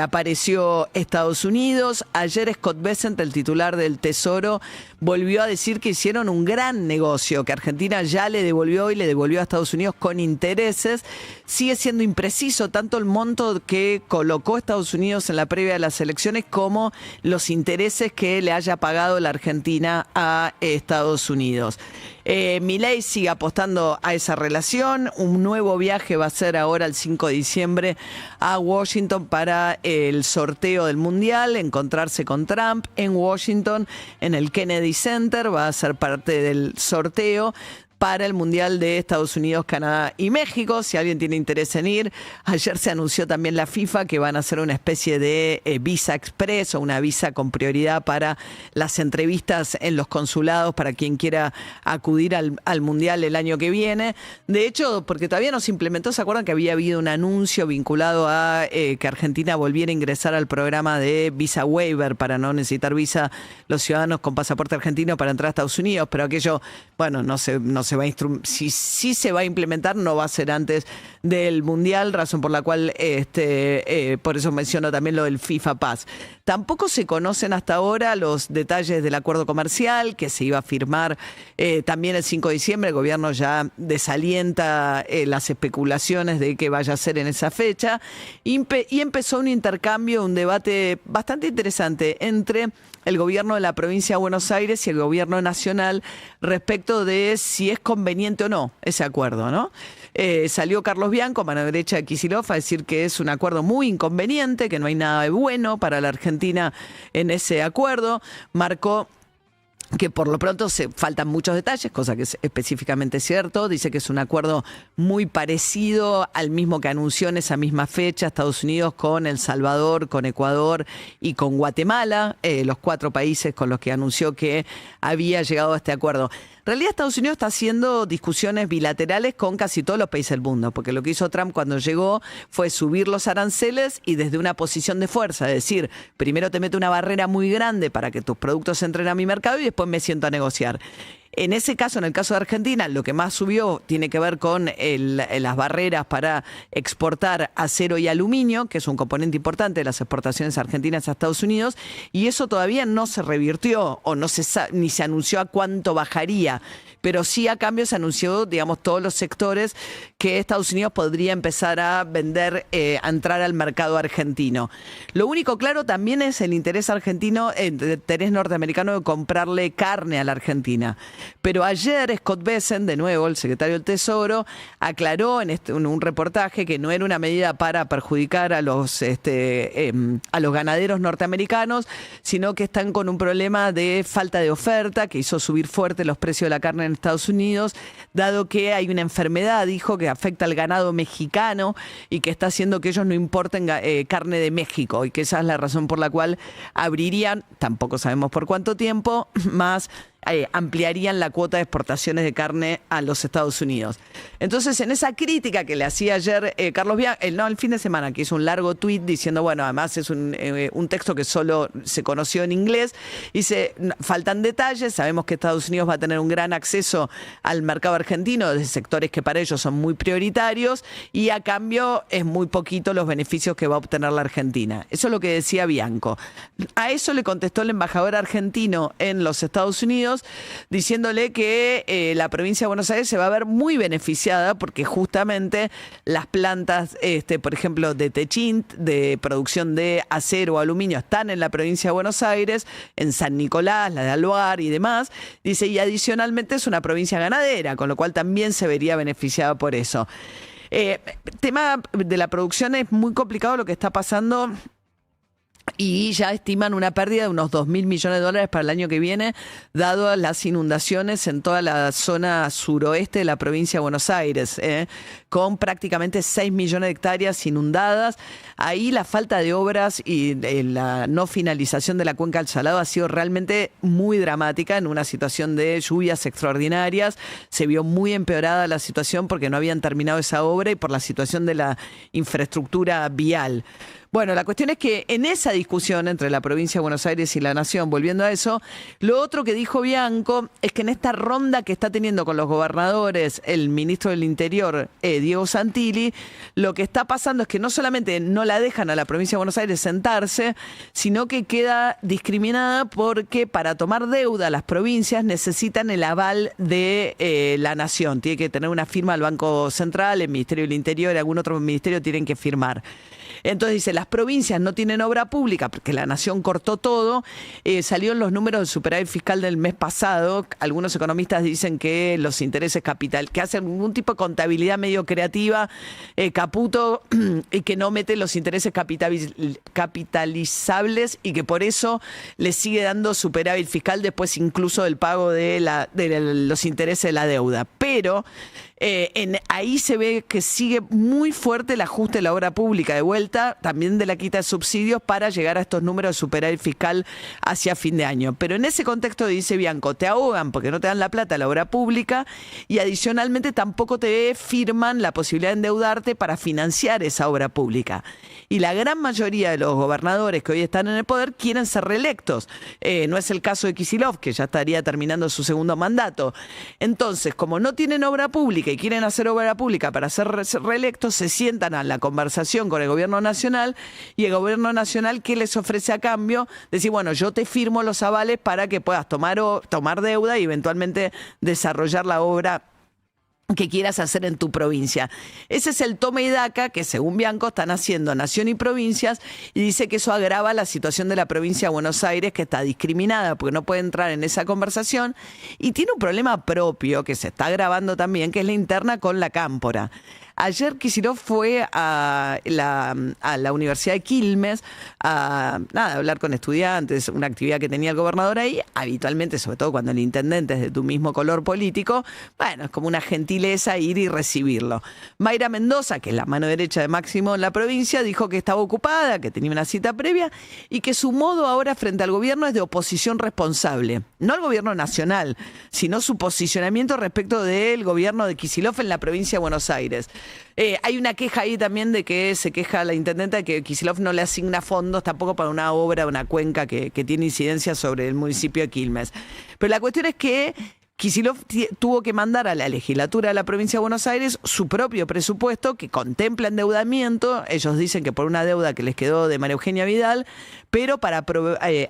[SPEAKER 1] apareció Estados Unidos. Ayer Scott Bessent, el titular del Tesoro, volvió a decir que hicieron un gran negocio, que Argentina ya le devolvió y le devolvió a Estados Unidos con intereses. Sigue siendo impreciso tanto el monto que colocó Estados Unidos en la previa de las elecciones como los intereses que le haya pagado la Argentina a Estados Unidos. Milei sigue apostando a esa relación. Un nuevo viaje va a ser ahora el 5 de diciembre a Washington para el sorteo del Mundial, encontrarse con Trump en Washington, en el Kennedy Center. Va a ser parte del sorteo para el Mundial de Estados Unidos, Canadá y México. Si alguien tiene interés en ir, ayer se anunció también la FIFA que van a hacer una especie de visa express o una visa con prioridad para las entrevistas en los consulados para quien quiera acudir al Mundial el año que viene. De hecho, porque todavía no se implementó, ¿se acuerdan que había habido un anuncio vinculado a que Argentina volviera a ingresar al programa de visa waiver para no necesitar visa los ciudadanos con pasaporte argentino para entrar a Estados Unidos? Pero aquello, bueno, no se va a si se va a implementar, no va a ser antes del Mundial, razón por la cual por eso menciono también lo del FIFA Pass. Tampoco se conocen hasta ahora los detalles del acuerdo comercial que se iba a firmar también el 5 de diciembre. El gobierno ya desalienta las especulaciones de que vaya a ser en esa fecha y empezó un intercambio, un debate bastante interesante entre el gobierno de la provincia de Buenos Aires y el gobierno nacional respecto de si es conveniente o no ese acuerdo, ¿no? Salió Carlos Bianco, mano derecha de Kicillof, a decir que es un acuerdo muy inconveniente, que no hay nada de bueno para la Argentina en ese acuerdo. Marcó que por lo pronto faltan muchos detalles, cosa que es específicamente cierto. Dice que es un acuerdo muy parecido al mismo que anunció en esa misma fecha Estados Unidos con El Salvador, con Ecuador y con Guatemala, los 4 países con los que anunció que había llegado a este acuerdo. En realidad Estados Unidos está haciendo discusiones bilaterales con casi todos los países del mundo, porque lo que hizo Trump cuando llegó fue subir los aranceles y desde una posición de fuerza, es decir, primero te meto una barrera muy grande para que tus productos entren a mi mercado y después me siento a negociar. En ese caso, en el caso de Argentina, lo que más subió tiene que ver con las barreras para exportar acero y aluminio, que es un componente importante de las exportaciones argentinas a Estados Unidos, y eso todavía no se revirtió o ni se anunció a cuánto bajaría, pero sí a cambio se anunció, digamos, todos los sectores que Estados Unidos podría empezar a vender, a entrar al mercado argentino. Lo único claro también es el interés argentino, el interés norteamericano de comprarle carne a la Argentina. Pero ayer Scott Bessent, de nuevo, el secretario del Tesoro, aclaró en un reportaje que no era una medida para perjudicar a los ganaderos norteamericanos, sino que están con un problema de falta de oferta que hizo subir fuerte los precios de la carne en Estados Unidos, dado que hay una enfermedad, dijo, que afecta al ganado mexicano y que está haciendo que ellos no importen carne de México, y que esa es la razón por la cual abrirían, tampoco sabemos por cuánto tiempo, más ampliarían la cuota de exportaciones de carne a los Estados Unidos. Entonces, en esa crítica que le hacía ayer Carlos Bianco, el fin de semana, que hizo un largo tuit diciendo, bueno, además es un texto que solo se conoció en inglés, dice, faltan detalles, sabemos que Estados Unidos va a tener un gran acceso al mercado argentino de sectores que para ellos son muy prioritarios, y a cambio es muy poquito los beneficios que va a obtener la Argentina. Eso es lo que decía Bianco. A eso le contestó el embajador argentino en los Estados Unidos, diciéndole que la provincia de Buenos Aires se va a ver muy beneficiada porque justamente las plantas, por ejemplo, de Techint, de producción de acero o aluminio, están en la provincia de Buenos Aires, en San Nicolás, la de Alvar y demás. Dice, y adicionalmente es una provincia ganadera, con lo cual también se vería beneficiada por eso. Tema de la producción, es muy complicado lo que está pasando, y ya estiman una pérdida de unos 2.000 millones de dólares para el año que viene, dado las inundaciones en toda la zona suroeste de la provincia de Buenos Aires, con prácticamente 6 millones de hectáreas inundadas. Ahí la falta de obras y la no finalización de la cuenca del Salado ha sido realmente muy dramática. En una situación de lluvias extraordinarias se vio muy empeorada la situación porque no habían terminado esa obra y por la situación de la infraestructura vial. Bueno, la cuestión es que en esa discusión entre la provincia de Buenos Aires y la Nación, volviendo a eso, lo otro que dijo Bianco es que en esta ronda que está teniendo con los gobernadores el ministro del Interior, Diego Santilli, lo que está pasando es que no solamente no la dejan a la provincia de Buenos Aires sentarse, sino que queda discriminada porque para tomar deuda las provincias necesitan el aval de la Nación. Tiene que tener una firma del Banco Central, el Ministerio del Interior y algún otro ministerio tienen que firmar. Entonces dice, las provincias no tienen obra pública porque la Nación cortó todo. Salió en los números del superávit fiscal del mes pasado. Algunos economistas dicen que los intereses capital, que hacen algún tipo de contabilidad medio creativa, Caputo, y que no mete los intereses capitalizables y que por eso le sigue dando superávit fiscal después incluso del pago de los intereses de la deuda. Pero ahí se ve que sigue muy fuerte el ajuste de la obra pública, de vuelta también de la quita de subsidios para llegar a estos números de superávit fiscal hacia fin de año. Pero en ese contexto, dice Bianco, te ahogan porque no te dan la plata a la obra pública y adicionalmente tampoco te firman la posibilidad de endeudarte para financiar esa obra pública. Y la gran mayoría de los gobernadores que hoy están en el poder quieren ser reelectos. No es el caso de Kicillof, que ya estaría terminando su segundo mandato. Entonces, como no tienen obra pública y quieren hacer obra pública para ser reelectos, se sientan a la conversación con el gobierno nacional, y el gobierno nacional, ¿qué les ofrece a cambio? Decir, bueno, yo te firmo los avales para que puedas tomar deuda y eventualmente desarrollar la obra que quieras hacer en tu provincia. Ese es el toma y daca que, según Bianco, están haciendo Nación y provincias, y dice que eso agrava la situación de la provincia de Buenos Aires, que está discriminada porque no puede entrar en esa conversación, y tiene un problema propio que se está agravando también, que es la interna con la Cámpora. Ayer Kicillof fue a la Universidad de Quilmes a hablar con estudiantes, una actividad que tenía el gobernador ahí. Habitualmente, sobre todo cuando el intendente es de tu mismo color político, bueno, es como una gentileza ir y recibirlo. Mayra Mendoza, que es la mano derecha de Máximo en la provincia, dijo que estaba ocupada, que tenía una cita previa y que su modo ahora frente al gobierno es de oposición responsable. No al gobierno nacional, sino su posicionamiento respecto del gobierno de Kicillof en la provincia de Buenos Aires. Hay una queja ahí también de que se queja la intendenta de que Kicillof no le asigna fondos tampoco para una obra, una cuenca que tiene incidencia sobre el municipio de Quilmes. Pero la cuestión es que Kicillof tuvo que mandar a la legislatura de la provincia de Buenos Aires su propio presupuesto que contempla endeudamiento. Ellos dicen que por una deuda que les quedó de María Eugenia Vidal, pero para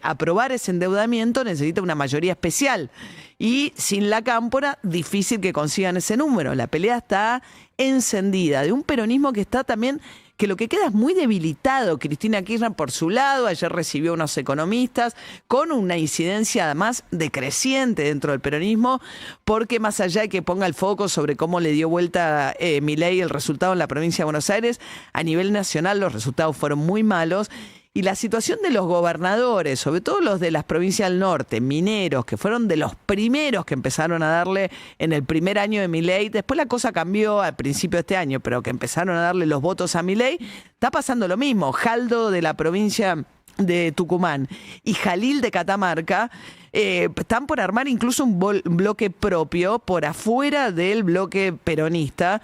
[SPEAKER 1] aprobar ese endeudamiento necesita una mayoría especial. Y sin la Cámpora, difícil que consigan ese número. La pelea está encendida de un peronismo que está también que lo que queda es muy debilitado. Cristina Kirchner, por su lado, ayer recibió unos economistas con una incidencia además decreciente dentro del peronismo, porque más allá de que ponga el foco sobre cómo le dio vuelta Milei el resultado en la provincia de Buenos Aires, a nivel nacional los resultados fueron muy malos. Y la situación de los gobernadores, sobre todo los de las provincias del norte, mineros, que fueron de los primeros que empezaron a darle en el primer año de Milei, después la cosa cambió al principio de este año, pero que empezaron a darle los votos a Milei, está pasando lo mismo. Jaldo de la provincia de Tucumán y Jalil de Catamarca están por armar incluso un bloque propio por afuera del bloque peronista,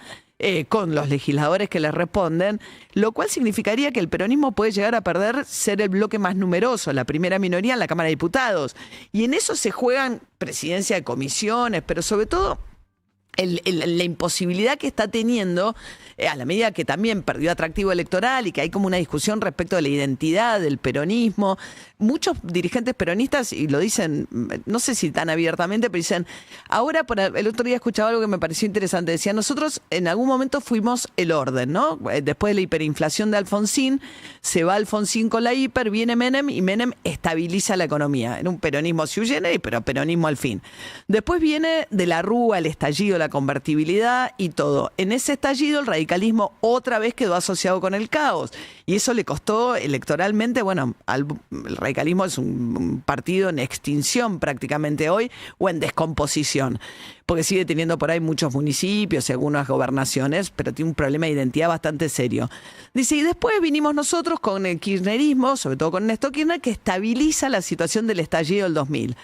[SPEAKER 1] con los legisladores que les responden, lo cual significaría que el peronismo puede llegar a perder ser el bloque más numeroso, la primera minoría en la Cámara de Diputados. Y en eso se juegan presidencia de comisiones, pero sobre todo la imposibilidad que está teniendo, a la medida que también perdió atractivo electoral y que hay como una discusión respecto de la identidad del peronismo. Muchos dirigentes peronistas, y lo dicen, no sé si tan abiertamente, pero dicen, ahora, el otro día escuchaba algo que me pareció interesante, decía, nosotros en algún momento fuimos el orden, ¿no? Después de la hiperinflación de Alfonsín, se va Alfonsín con la hiper, viene Menem y Menem estabiliza la economía. Era un peronismo sui generis, pero peronismo al fin. Después viene de la Rúa, el estallido, la convertibilidad y todo. En ese estallido el radicalismo otra vez quedó asociado con el caos y eso le costó electoralmente, bueno, el radicalismo es un partido en extinción prácticamente hoy o en descomposición, porque sigue teniendo por ahí muchos municipios y algunas gobernaciones, pero tiene un problema de identidad bastante serio. Dice, y después vinimos nosotros con el kirchnerismo, sobre todo con Néstor Kirchner, que estabiliza la situación del estallido del 2000.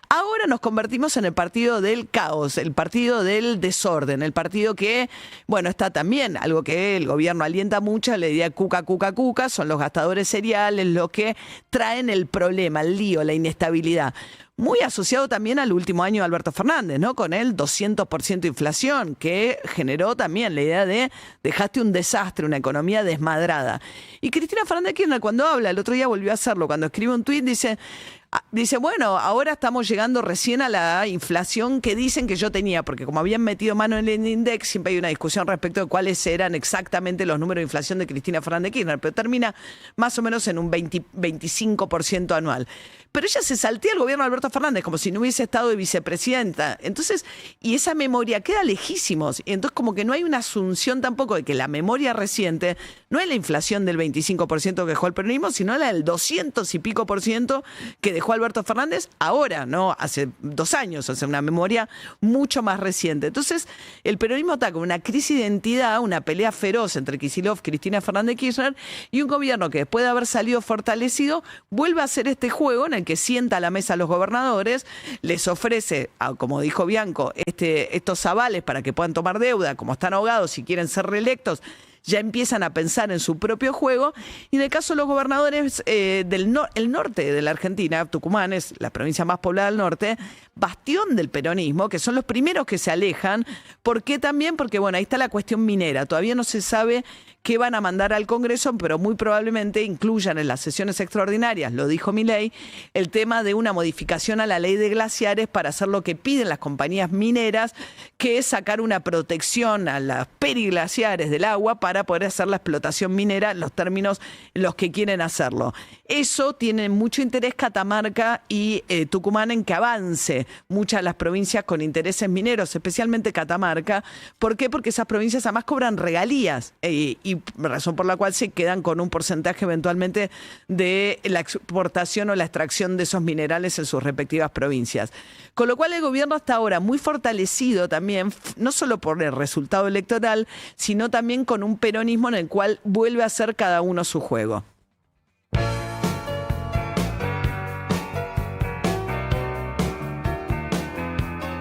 [SPEAKER 1] Ahora nos convertimos en el partido del caos, el partido del desorden, el partido que, bueno, está también, algo que el gobierno alienta mucho, la idea cuca, cuca, cuca, son los gastadores seriales los que traen el problema, el lío, la inestabilidad. Muy asociado también al último año de Alberto Fernández, ¿no? Con el 200% de inflación, que generó también la idea de dejaste un desastre, una economía desmadrada. Y Cristina Fernández Kirchner, cuando habla, el otro día volvió a hacerlo, cuando escribe un tuit, dice, bueno, ahora estamos llegando recién a la inflación que dicen que yo tenía, porque como habían metido mano en el index, siempre hay una discusión respecto de cuáles eran exactamente los números de inflación de Cristina Fernández Kirchner, pero termina más o menos en un 25% anual. Pero ella se saltea al gobierno de Alberto Fernández como si no hubiese estado de vicepresidenta. Entonces, y esa memoria queda lejísimos. Y entonces como que no hay una asunción tampoco de que la memoria reciente no es la inflación del 25% que dejó el peronismo, sino la del 200 y pico % que dejó Alberto Fernández ahora, ¿no? Hace 2 años, o sea, una memoria mucho más reciente. Entonces, el peronismo está con una crisis de identidad, una pelea feroz entre Kicillof, Cristina Fernández Kirchner y un gobierno que después de haber salido fortalecido, vuelve a hacer este juego en el que sienta a la mesa a los gobernadores, les ofrece, como dijo Bianco, estos avales para que puedan tomar deuda, como están ahogados y quieren ser reelectos, ya empiezan a pensar en su propio juego. Y en el caso de los gobernadores el norte de la Argentina, Tucumán es la provincia más poblada del norte, bastión del peronismo, que son los primeros que se alejan. ¿Por qué también? Porque, bueno, ahí está la cuestión minera. Todavía no se sabe qué van a mandar al Congreso, pero muy probablemente incluyan en las sesiones extraordinarias, lo dijo Milei, el tema de una modificación a la ley de glaciares para hacer lo que piden las compañías mineras, que es sacar una protección a las periglaciares del agua para poder hacer la explotación minera en los términos en los que quieren hacerlo. Eso tiene mucho interés Catamarca y Tucumán en que avance muchas de las provincias con intereses mineros, especialmente Catamarca. ¿Por qué? Porque esas provincias además cobran regalías y razón por la cual se quedan con un porcentaje eventualmente de la exportación o la extracción de esos minerales en sus respectivas provincias. Con lo cual el gobierno está ahora muy fortalecido también, no solo por el resultado electoral, sino también con un peronismo en el cual vuelve a hacer cada uno su juego.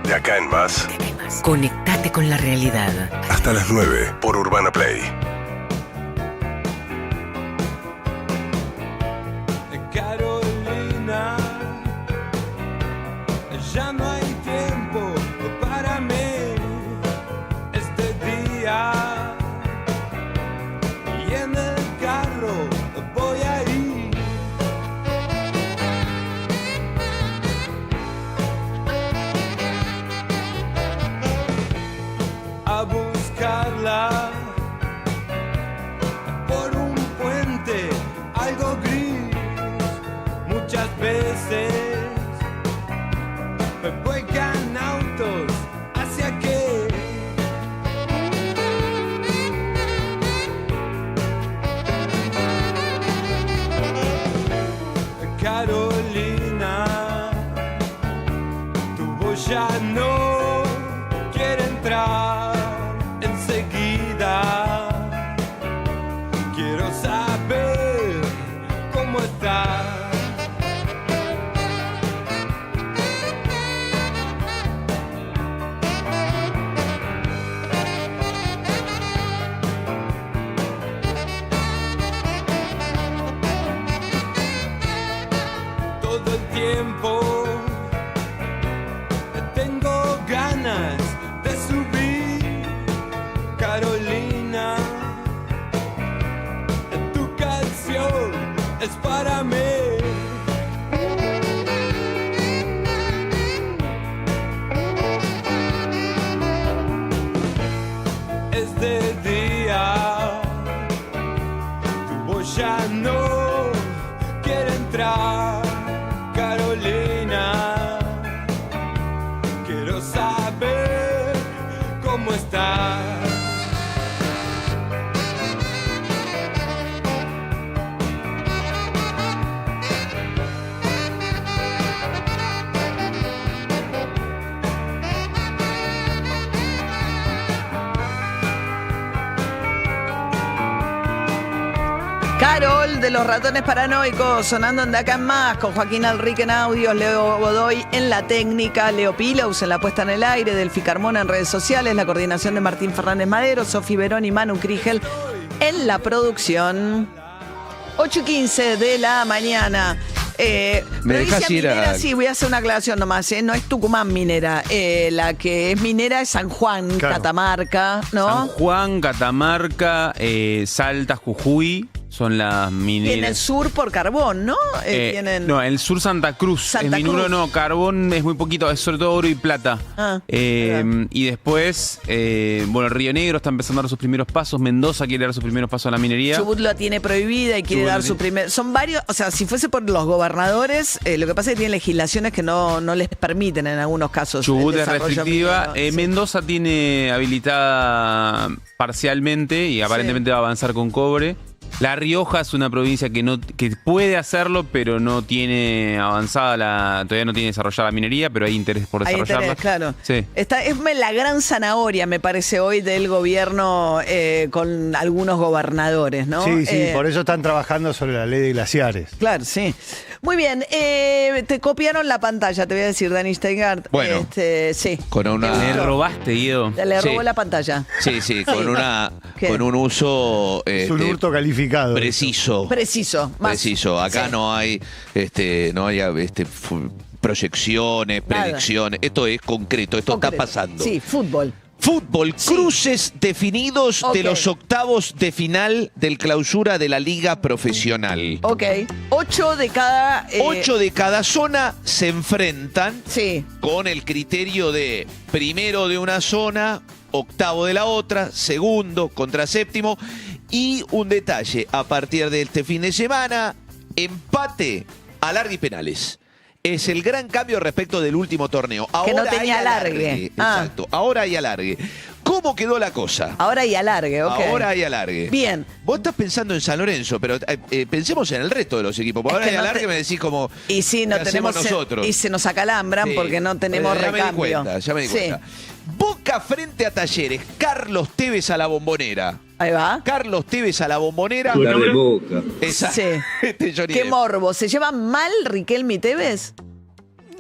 [SPEAKER 24] De acá en más.
[SPEAKER 23] Conectate con la realidad.
[SPEAKER 24] Hasta las 9 por Urbana Play.
[SPEAKER 5] Carolina, ya no hay tiempo para mí este día. Y en el carro voy a ir a buscarla por es para mí. Este día tu voz ya no quiere entrar, Carolina. Quiero saber cómo estás.
[SPEAKER 1] Carol de los Ratones Paranoicos, sonando en De Acá en Más, con Joaquín Alrique en audios, Leo Godoy en la técnica, Leo Pilos en la puesta en el aire, Delfi Carmona en redes sociales, la coordinación de Martín Fernández Madero, Sofi Verón y Manu Krigel en la producción. 8:15 de la mañana.
[SPEAKER 2] ¿Me dejas ir
[SPEAKER 1] minera, sí, voy a hacer una aclaración nomás, no es Tucumán minera, la que es minera es San Juan, claro. Catamarca, ¿no?
[SPEAKER 3] San Juan, Catamarca, Salta, Jujuy. Son las mineras.
[SPEAKER 1] Y en el sur por carbón, ¿no?
[SPEAKER 3] No, en el sur Santa Cruz. En Minuro no, carbón es muy poquito, es sobre todo oro y plata. Y después, bueno, Río Negro está empezando a dar sus primeros pasos. Mendoza quiere dar sus primeros pasos a la minería.
[SPEAKER 1] Chubut la tiene prohibida y quiere dar su primer... Son varios, o sea, si fuese por los gobernadores, lo que pasa es que tienen legislaciones que no les permiten en algunos casos.
[SPEAKER 3] Chubut es restrictiva. Sí. Mendoza tiene habilitada parcialmente y aparentemente va a avanzar con cobre. La Rioja es una provincia que puede hacerlo, pero no tiene avanzada todavía no tiene desarrollada la minería, pero hay interés por desarrollarla.
[SPEAKER 1] Hay interés, claro.
[SPEAKER 3] Sí.
[SPEAKER 1] Es la gran zanahoria, me parece, hoy del gobierno con algunos gobernadores, ¿no?
[SPEAKER 4] Sí, por eso están trabajando sobre la ley de glaciares.
[SPEAKER 1] Claro, sí. Muy bien, te copiaron la pantalla, te voy a decir, Dani Steingart.
[SPEAKER 2] Bueno,
[SPEAKER 1] sí.
[SPEAKER 2] Con una...
[SPEAKER 3] Le robaste, Guido.
[SPEAKER 1] Le robó la pantalla.
[SPEAKER 2] Sí, con un uso...
[SPEAKER 4] Es un hurto calificado.
[SPEAKER 2] Preciso. Acá no hay proyecciones, predicciones. Esto es concreto, esto está pasando.
[SPEAKER 1] Sí, fútbol.
[SPEAKER 2] Cruces definidos de los octavos de final del clausura de la Liga Profesional.
[SPEAKER 1] Ok. 8 de cada
[SPEAKER 2] zona se enfrentan
[SPEAKER 1] sí.
[SPEAKER 2] con el criterio de primero de una zona, octavo de la otra, segundo contra séptimo. Y un detalle, a partir de este fin de semana, empate, alargue y penales. Es el gran cambio respecto del último torneo. Ahora
[SPEAKER 1] que no tenía alargue.
[SPEAKER 2] Exacto, ahora hay alargue. ¿Cómo quedó la cosa?
[SPEAKER 1] Ahora hay alargue, ok.
[SPEAKER 2] Ahora hay alargue.
[SPEAKER 1] Bien.
[SPEAKER 2] Vos estás pensando en San Lorenzo, pero pensemos en el resto de los equipos. Porque ahora hay alargue, me decís como...
[SPEAKER 1] Y sí, no tenemos nosotros. Y se nos acalambran porque no tenemos recambio.
[SPEAKER 2] Ya me di cuenta. Boca frente a Talleres. Carlos Tevez a la Bombonera.
[SPEAKER 1] Ahí va.
[SPEAKER 2] Carlos Tevez a la Bombonera.
[SPEAKER 21] Jugar de Boca.
[SPEAKER 1] Sí. Qué morbo. ¿Se llevan mal Riquelme y Tevez?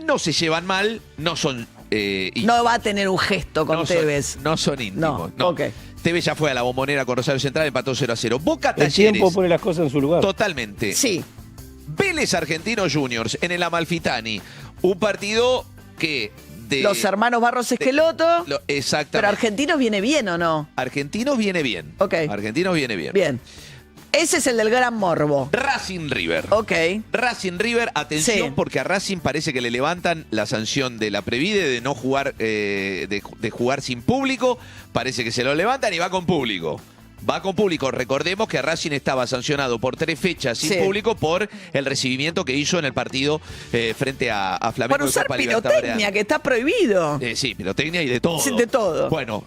[SPEAKER 2] No se llevan mal, no son...
[SPEAKER 1] no va a tener un gesto con Tevez.
[SPEAKER 2] No son íntimos. No.
[SPEAKER 1] Okay.
[SPEAKER 2] Tevez ya fue a la Bombonera con Rosario Central, empató 0-0. Boca Talleres.
[SPEAKER 21] El tiempo pone las cosas en su lugar.
[SPEAKER 2] Totalmente.
[SPEAKER 1] Sí.
[SPEAKER 2] Vélez Argentinos Juniors en el Amalfitani. Un partido que...
[SPEAKER 1] Los hermanos Barros Esqueloto.
[SPEAKER 2] Exactamente.
[SPEAKER 1] Pero Argentinos viene bien, ¿o no?
[SPEAKER 2] Argentinos viene bien.
[SPEAKER 1] Ok.
[SPEAKER 2] Argentinos viene bien.
[SPEAKER 1] Bien. Ese es el del gran morbo.
[SPEAKER 2] Racing River.
[SPEAKER 1] Ok.
[SPEAKER 2] Racing River, atención,
[SPEAKER 1] sí.
[SPEAKER 2] porque a Racing parece que le levantan la sanción de la Previde de no jugar, de jugar sin público. Parece que se lo levantan y va con público. Va con público. Recordemos que Racing estaba sancionado por 3 fechas sin público por el recibimiento que hizo en el partido frente a Flamengo.
[SPEAKER 1] Por usar pirotecnia, que está prohibido.
[SPEAKER 2] Sí, pirotecnia y de todo.
[SPEAKER 1] Sí, de todo.
[SPEAKER 2] Bueno,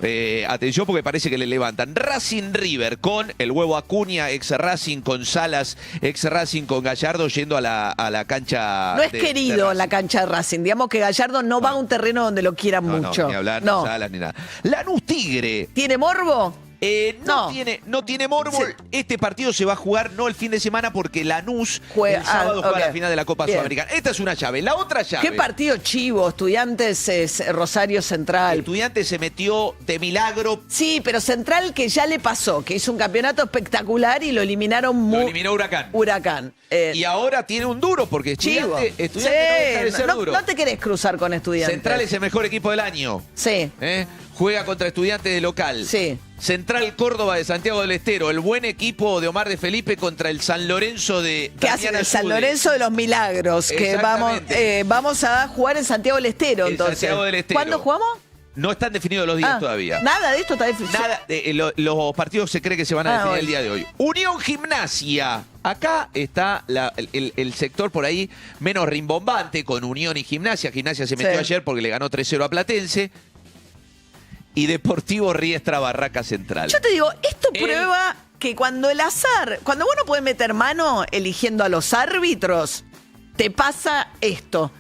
[SPEAKER 2] atención porque parece que le levantan. Racing River con el huevo Acuña, ex Racing, con Salas, ex Racing, con Gallardo yendo a la cancha.
[SPEAKER 1] No es querido la cancha de Racing. Digamos que Gallardo no va a un terreno donde lo quieran mucho.
[SPEAKER 2] No, ni hablar, ni Salas, ni nada. Lanús Tigre.
[SPEAKER 1] ¿Tiene morbo?
[SPEAKER 2] No tiene morbo. Sí. Este partido se va a jugar no el fin de semana porque Lanús el sábado juega la final de la Copa Sudamericana. Esta es una llave. La otra llave.
[SPEAKER 1] ¿Qué partido chivo? Estudiantes es Rosario Central.
[SPEAKER 2] Estudiantes se metió de milagro.
[SPEAKER 1] Sí, pero Central que ya le pasó, que hizo un campeonato espectacular y lo eliminaron
[SPEAKER 2] Lo eliminó Huracán. Y ahora tiene un duro porque Estudiantes no deja de ser duro.
[SPEAKER 1] No te querés cruzar con Estudiantes.
[SPEAKER 2] Central es el mejor equipo del año.
[SPEAKER 1] Sí.
[SPEAKER 2] juega contra Estudiantes de local.
[SPEAKER 1] Sí.
[SPEAKER 2] Central Córdoba de Santiago del Estero, el buen equipo de Omar de Felipe contra el San Lorenzo de
[SPEAKER 1] ¿Qué hacen? El San Lorenzo de los Milagros, que vamos a jugar en Santiago del Estero, entonces.
[SPEAKER 2] Santiago del Estero.
[SPEAKER 1] ¿Cuándo jugamos?
[SPEAKER 2] No están definidos los días todavía.
[SPEAKER 1] Nada de esto está definido.
[SPEAKER 2] Nada, los partidos se cree que se van a definir el día de hoy. Unión Gimnasia. Acá está el sector por ahí menos rimbombante con Unión y Gimnasia. Gimnasia se metió ayer porque le ganó 3-0 a Platense. Y Deportivo Riestra Barraca Central.
[SPEAKER 1] Yo te digo, esto prueba que cuando cuando uno puede meter mano eligiendo a los árbitros, te pasa esto.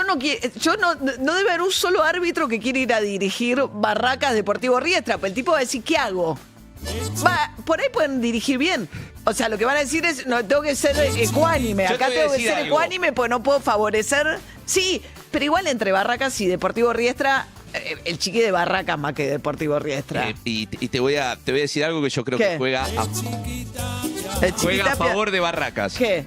[SPEAKER 1] No debe haber un solo árbitro que quiera ir a dirigir Barracas Deportivo Riestra, pero el tipo va a decir, ¿qué hago? Por ahí pueden dirigir bien. O sea, lo que van a decir es, no, tengo que ser ecuánime. Acá tengo que ser ecuánime porque no puedo favorecer. Sí, pero igual entre Barracas y Deportivo Riestra, el chiqui de Barracas más que Deportivo Riestra.
[SPEAKER 2] Y te voy a decir algo que yo creo que juega a favor de Barracas.
[SPEAKER 1] ¿Qué?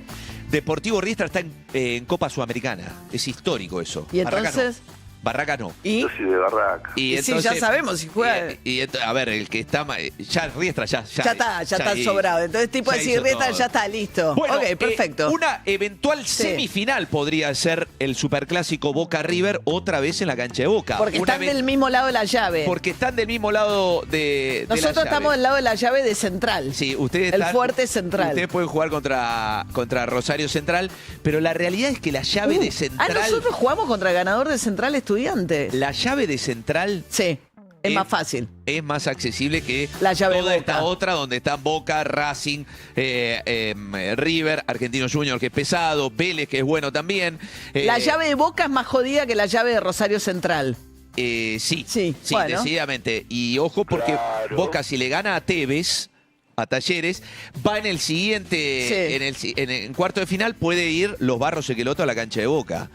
[SPEAKER 2] Deportivo Riestra está en Copa Sudamericana. Es histórico eso.
[SPEAKER 1] ¿Y entonces?
[SPEAKER 2] Barraca no.
[SPEAKER 1] ¿Y?
[SPEAKER 7] Yo soy de Barraca.
[SPEAKER 1] Y entonces, sí, ya sabemos si juega.
[SPEAKER 2] A ver, el que está... Ya Riestra ya
[SPEAKER 1] está sobrado. Entonces, tipo decir Riestra ya está listo.
[SPEAKER 2] Bueno,
[SPEAKER 1] ok, perfecto.
[SPEAKER 2] Una eventual semifinal podría ser el superclásico Boca River otra vez en la cancha de Boca.
[SPEAKER 1] Porque están del mismo lado de la llave.
[SPEAKER 2] Porque están del mismo lado de
[SPEAKER 1] Nosotros
[SPEAKER 2] la llave.
[SPEAKER 1] Estamos del lado de la llave de Central.
[SPEAKER 2] Sí, ustedes
[SPEAKER 1] el fuerte Central.
[SPEAKER 2] Ustedes pueden jugar contra Rosario Central, pero la realidad es que la llave de Central...
[SPEAKER 1] nosotros jugamos contra el ganador de Central Estudiantes.
[SPEAKER 2] La llave de Central...
[SPEAKER 1] Sí, es más fácil.
[SPEAKER 2] Es más accesible que
[SPEAKER 1] la llave
[SPEAKER 2] toda
[SPEAKER 1] Boca.
[SPEAKER 2] Esta otra, donde están Boca, Racing, River, Argentinos Juniors, que es pesado, Vélez, que es bueno también.
[SPEAKER 1] La llave de Boca es más jodida que la llave de Rosario Central.
[SPEAKER 2] Sí,
[SPEAKER 1] bueno.
[SPEAKER 2] Decididamente. Y ojo, porque Boca, si le gana a Tevez, a Talleres, va en el siguiente, en cuarto de final, puede ir los Barros Equeloto a la cancha de Boca.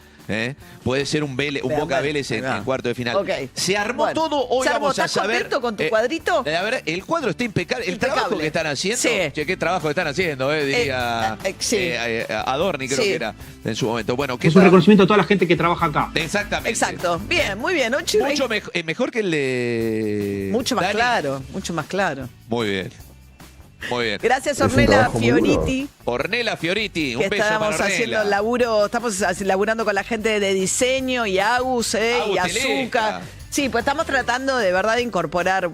[SPEAKER 2] Puede ser un Boca Vélez en cuarto de final.
[SPEAKER 1] Okay.
[SPEAKER 2] Se armó todo, hoy vamos a saber.
[SPEAKER 1] ¿Estás contento con tu cuadrito?
[SPEAKER 2] A ver, el cuadro está impecable. El trabajo que están haciendo, che, qué trabajo están haciendo, diría Adorni, creo que era en su momento. Bueno,
[SPEAKER 11] es un reconocimiento a toda la gente que trabaja acá.
[SPEAKER 2] Exactamente.
[SPEAKER 1] Exacto. Bien, muy bien.
[SPEAKER 2] Mucho mejor que el de
[SPEAKER 1] mucho más claro, mucho más claro.
[SPEAKER 2] Muy bien. Muy bien.
[SPEAKER 1] Gracias, Ornella Fioriti.
[SPEAKER 2] Ornella Fioriti, un beso
[SPEAKER 1] para Ornella. Haciendo laburo, estamos laburando con la gente de diseño y Agus y Azúcar. Sí, pues estamos tratando de verdad de incorporar,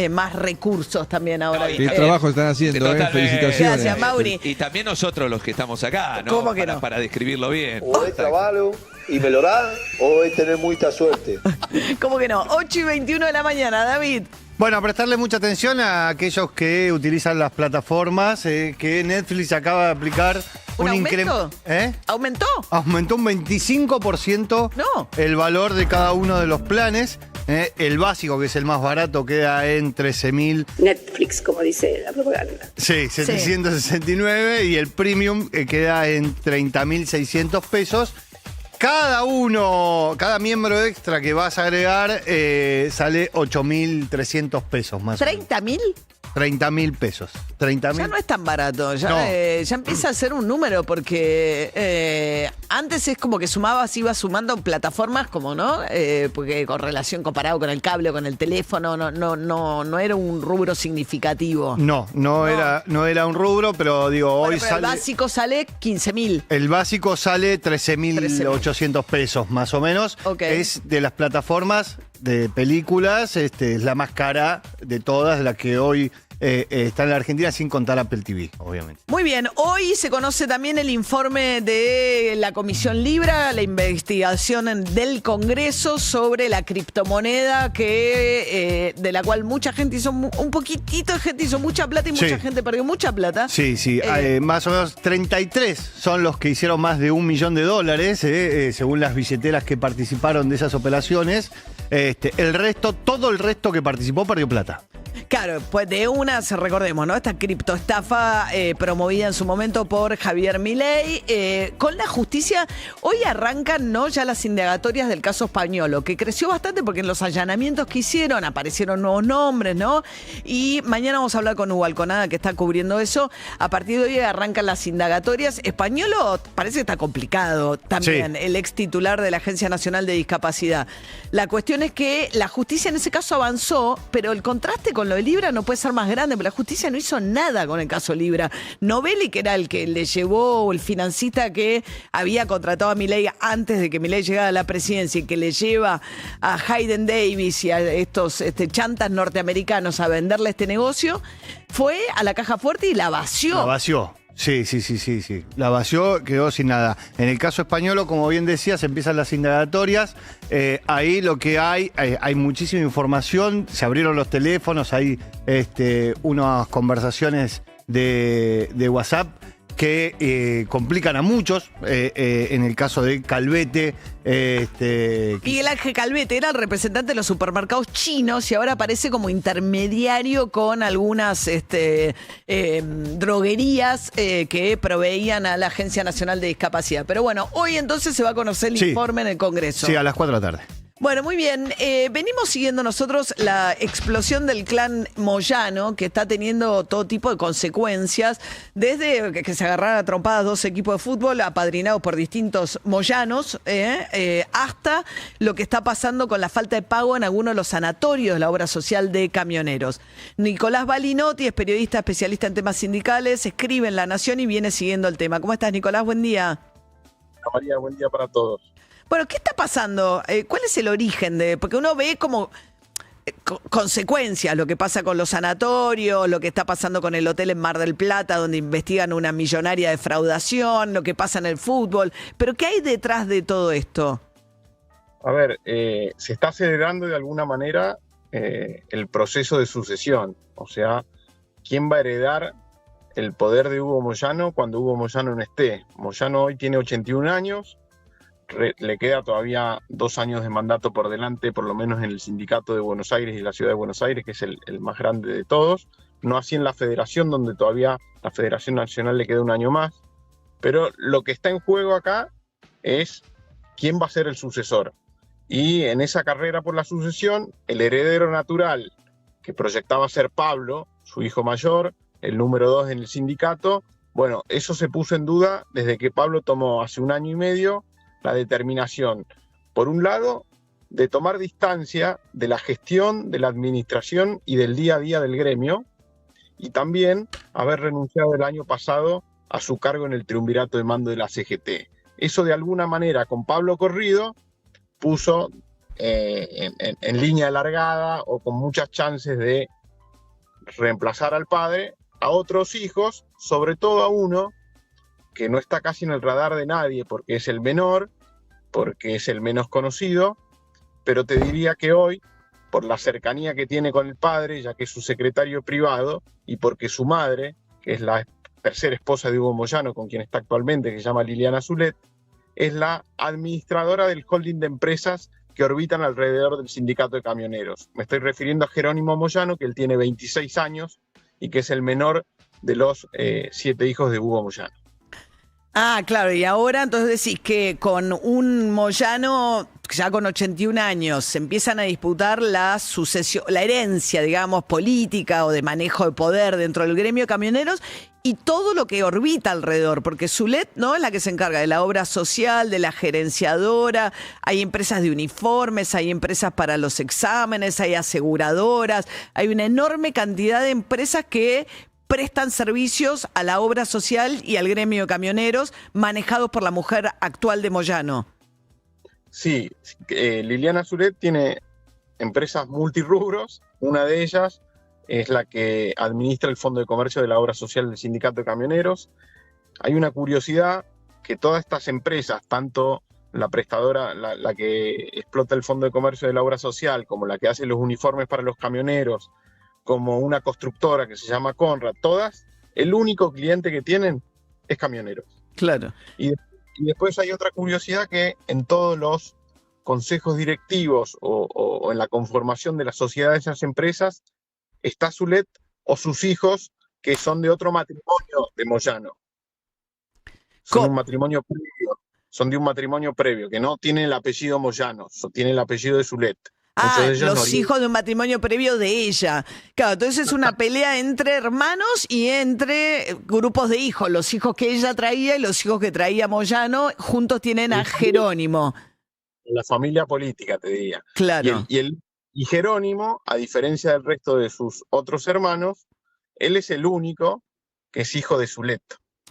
[SPEAKER 1] más recursos también ahora.
[SPEAKER 12] Qué trabajo están haciendo, felicitaciones.
[SPEAKER 1] Gracias, Mauri.
[SPEAKER 2] Y también nosotros los que estamos acá, ¿no?
[SPEAKER 1] ¿Cómo que no?
[SPEAKER 2] Para describirlo bien.
[SPEAKER 13] O es trabajo y me lo dan, o es tener mucha suerte.
[SPEAKER 1] ¿Cómo que no? 8:21 de la mañana, David.
[SPEAKER 4] Bueno, prestarle mucha atención a aquellos que utilizan las plataformas, que Netflix acaba de aplicar
[SPEAKER 1] un incremento. ¿Aumentó?
[SPEAKER 4] Aumentó un 25% el valor de cada uno de los planes. El básico, que es el más barato, queda en 13.000.
[SPEAKER 14] Netflix, como dice la propaganda.
[SPEAKER 4] Sí, 769 y el premium queda en 30.600 pesos. Cada miembro extra que vas a agregar sale 8.300 pesos más.
[SPEAKER 1] ¿30.000?
[SPEAKER 4] 30.000 pesos. 30.000.
[SPEAKER 1] Ya no es tan barato, ya empieza a ser un número porque antes es como que ibas sumando plataformas como, ¿no? Porque con relación comparado con el cable o con el teléfono no era un rubro significativo.
[SPEAKER 4] No era un rubro, pero digo, hoy
[SPEAKER 1] pero
[SPEAKER 4] sale...
[SPEAKER 1] el básico sale 15.000.
[SPEAKER 4] El básico sale 13.800 pesos más o menos.
[SPEAKER 1] Okay.
[SPEAKER 4] Es de las plataformas de películas, es la más cara de todas, la que hoy está en la Argentina, sin contar Apple TV, obviamente.
[SPEAKER 1] Muy bien, hoy se conoce también el informe de la Comisión Libra, la investigación del Congreso sobre la criptomoneda de la cual mucha gente hizo, un poquitito de gente hizo mucha plata y mucha gente perdió mucha plata.
[SPEAKER 4] Sí. Más o menos 33 son los que hicieron más de $1 millón, según las billeteras que participaron de esas operaciones. Todo el resto que participó perdió plata.
[SPEAKER 1] Claro, pues de unas, recordemos, ¿no? Esta criptoestafa promovida en su momento por Javier Milei. Con la justicia, hoy arrancan, ¿no?, ya las indagatorias del caso Spagnuolo, que creció bastante porque en los allanamientos que hicieron aparecieron nuevos nombres, ¿no? Y mañana vamos a hablar con Hugo Alconada, que está cubriendo eso. A partir de hoy arrancan las indagatorias. Spagnuolo parece que está complicado también, sí. El ex titular de la Agencia Nacional de Discapacidad. La cuestión es que la justicia en ese caso avanzó, pero el contraste con lo de Libra no puede ser más grande, pero la justicia no hizo nada con el caso Libra. Novelli, que era el que le llevó, el financista que había contratado a Milei antes de que Milei llegara a la presidencia y que le lleva a Hayden Davis y a estos chantas norteamericanos a venderle este negocio, fue a la caja fuerte y la vació.
[SPEAKER 4] La vació. Sí. La vació, quedó sin nada. En el caso Spagnuolo, como bien decías, empiezan las indagatorias. Ahí lo que hay muchísima información. Se abrieron los teléfonos, hay unas conversaciones de WhatsApp que complican a muchos, en el caso de Calvete.
[SPEAKER 1] Miguel Ángel Calvete era el representante de los supermercados chinos y ahora aparece como intermediario con algunas droguerías que proveían a la Agencia Nacional de Discapacidad. Pero bueno, hoy entonces se va a conocer el informe en el Congreso.
[SPEAKER 4] Sí, a las 4 de la tarde.
[SPEAKER 1] Bueno, muy bien. Venimos siguiendo nosotros la explosión del clan Moyano, que está teniendo todo tipo de consecuencias, desde que se agarraran a trompadas 2 equipos de fútbol apadrinados por distintos moyanos, hasta lo que está pasando con la falta de pago en algunos de los sanatorios de la obra social de camioneros. Nicolás Balinotti es periodista especialista en temas sindicales, escribe en La Nación y viene siguiendo el tema. ¿Cómo estás, Nicolás? Buen día.
[SPEAKER 7] María, buen día para todos.
[SPEAKER 1] Bueno, ¿qué está pasando? ¿Cuál es el origen de...? Porque uno ve como consecuencias, lo que pasa con los sanatorios, lo que está pasando con el hotel en Mar del Plata, donde investigan una millonaria defraudación, lo que pasa en el fútbol. ¿Pero qué hay detrás de todo esto?
[SPEAKER 7] A ver, se está acelerando de alguna manera el proceso de sucesión. O sea, ¿quién va a heredar el poder de Hugo Moyano cuando Hugo Moyano no esté? Moyano hoy tiene 81 años. Le queda todavía 2 años de mandato por delante, por lo menos en el sindicato de Buenos Aires y la ciudad de Buenos Aires, que es el más grande de todos. No así en la federación, donde todavía la Federación Nacional le queda 1 año más. Pero lo que está en juego acá es quién va a ser el sucesor. Y en esa carrera por la sucesión, el heredero natural que proyectaba ser Pablo, su hijo mayor, el número 2 en el sindicato, bueno, eso se puso en duda desde que Pablo tomó hace 1 año y medio la determinación, por un lado, de tomar distancia de la gestión, de la administración y del día a día del gremio, y también haber renunciado el año pasado a su cargo en el triunvirato de mando de la CGT. Eso de alguna manera con Pablo corrido puso en línea largada o con muchas chances de reemplazar al padre a otros hijos, sobre todo a uno que no está casi en el radar de nadie porque es el menor, porque es el menos conocido, pero te diría que hoy, por la cercanía que tiene con el padre, ya que es su secretario privado, y porque su madre, que es la tercera esposa de Hugo Moyano, con quien está actualmente, que se llama Liliana Zulet, es la administradora del holding de empresas que orbitan alrededor del sindicato de camioneros. Me estoy refiriendo a Jerónimo Moyano, que él tiene 26 años y que es el menor de los 7 hijos de Hugo Moyano.
[SPEAKER 1] Ah, claro, y ahora entonces decís que con un Moyano ya con 81 años se empiezan a disputar la sucesión, la herencia, digamos, política o de manejo de poder dentro del gremio de camioneros y todo lo que orbita alrededor, porque Zulet, ¿no?, es la que se encarga de la obra social, de la gerenciadora, hay empresas de uniformes, hay empresas para los exámenes, hay aseguradoras, hay una enorme cantidad de empresas que prestan servicios a la obra social y al gremio de camioneros manejados por la mujer actual de Moyano.
[SPEAKER 7] Sí, Liliana Zulet tiene empresas multirrubros, una de ellas es la que administra el Fondo de Comercio de la Obra Social del Sindicato de Camioneros. Hay una curiosidad que todas estas empresas, tanto la prestadora, la que explota el Fondo de Comercio de la Obra Social, como la que hace los uniformes para los camioneros, como una constructora que se llama Conrad, todas, el único cliente que tienen es camioneros.
[SPEAKER 1] Claro.
[SPEAKER 7] Y después hay otra curiosidad que en todos los consejos directivos o en la conformación de la sociedad de esas empresas, está Zulet o sus hijos, que son de otro matrimonio de Moyano. Son de un matrimonio previo, que no tienen el apellido Moyano, tienen el apellido de Zulet.
[SPEAKER 1] Los hijos de un matrimonio previo de ella. Claro, entonces es una pelea entre hermanos y entre grupos de hijos. Los hijos que ella traía y los hijos que traía Moyano, juntos tienen a Jerónimo.
[SPEAKER 7] La familia política, te diría.
[SPEAKER 1] Claro.
[SPEAKER 7] Y Jerónimo, a diferencia del resto de sus otros hermanos, él es el único que es hijo de Zulet.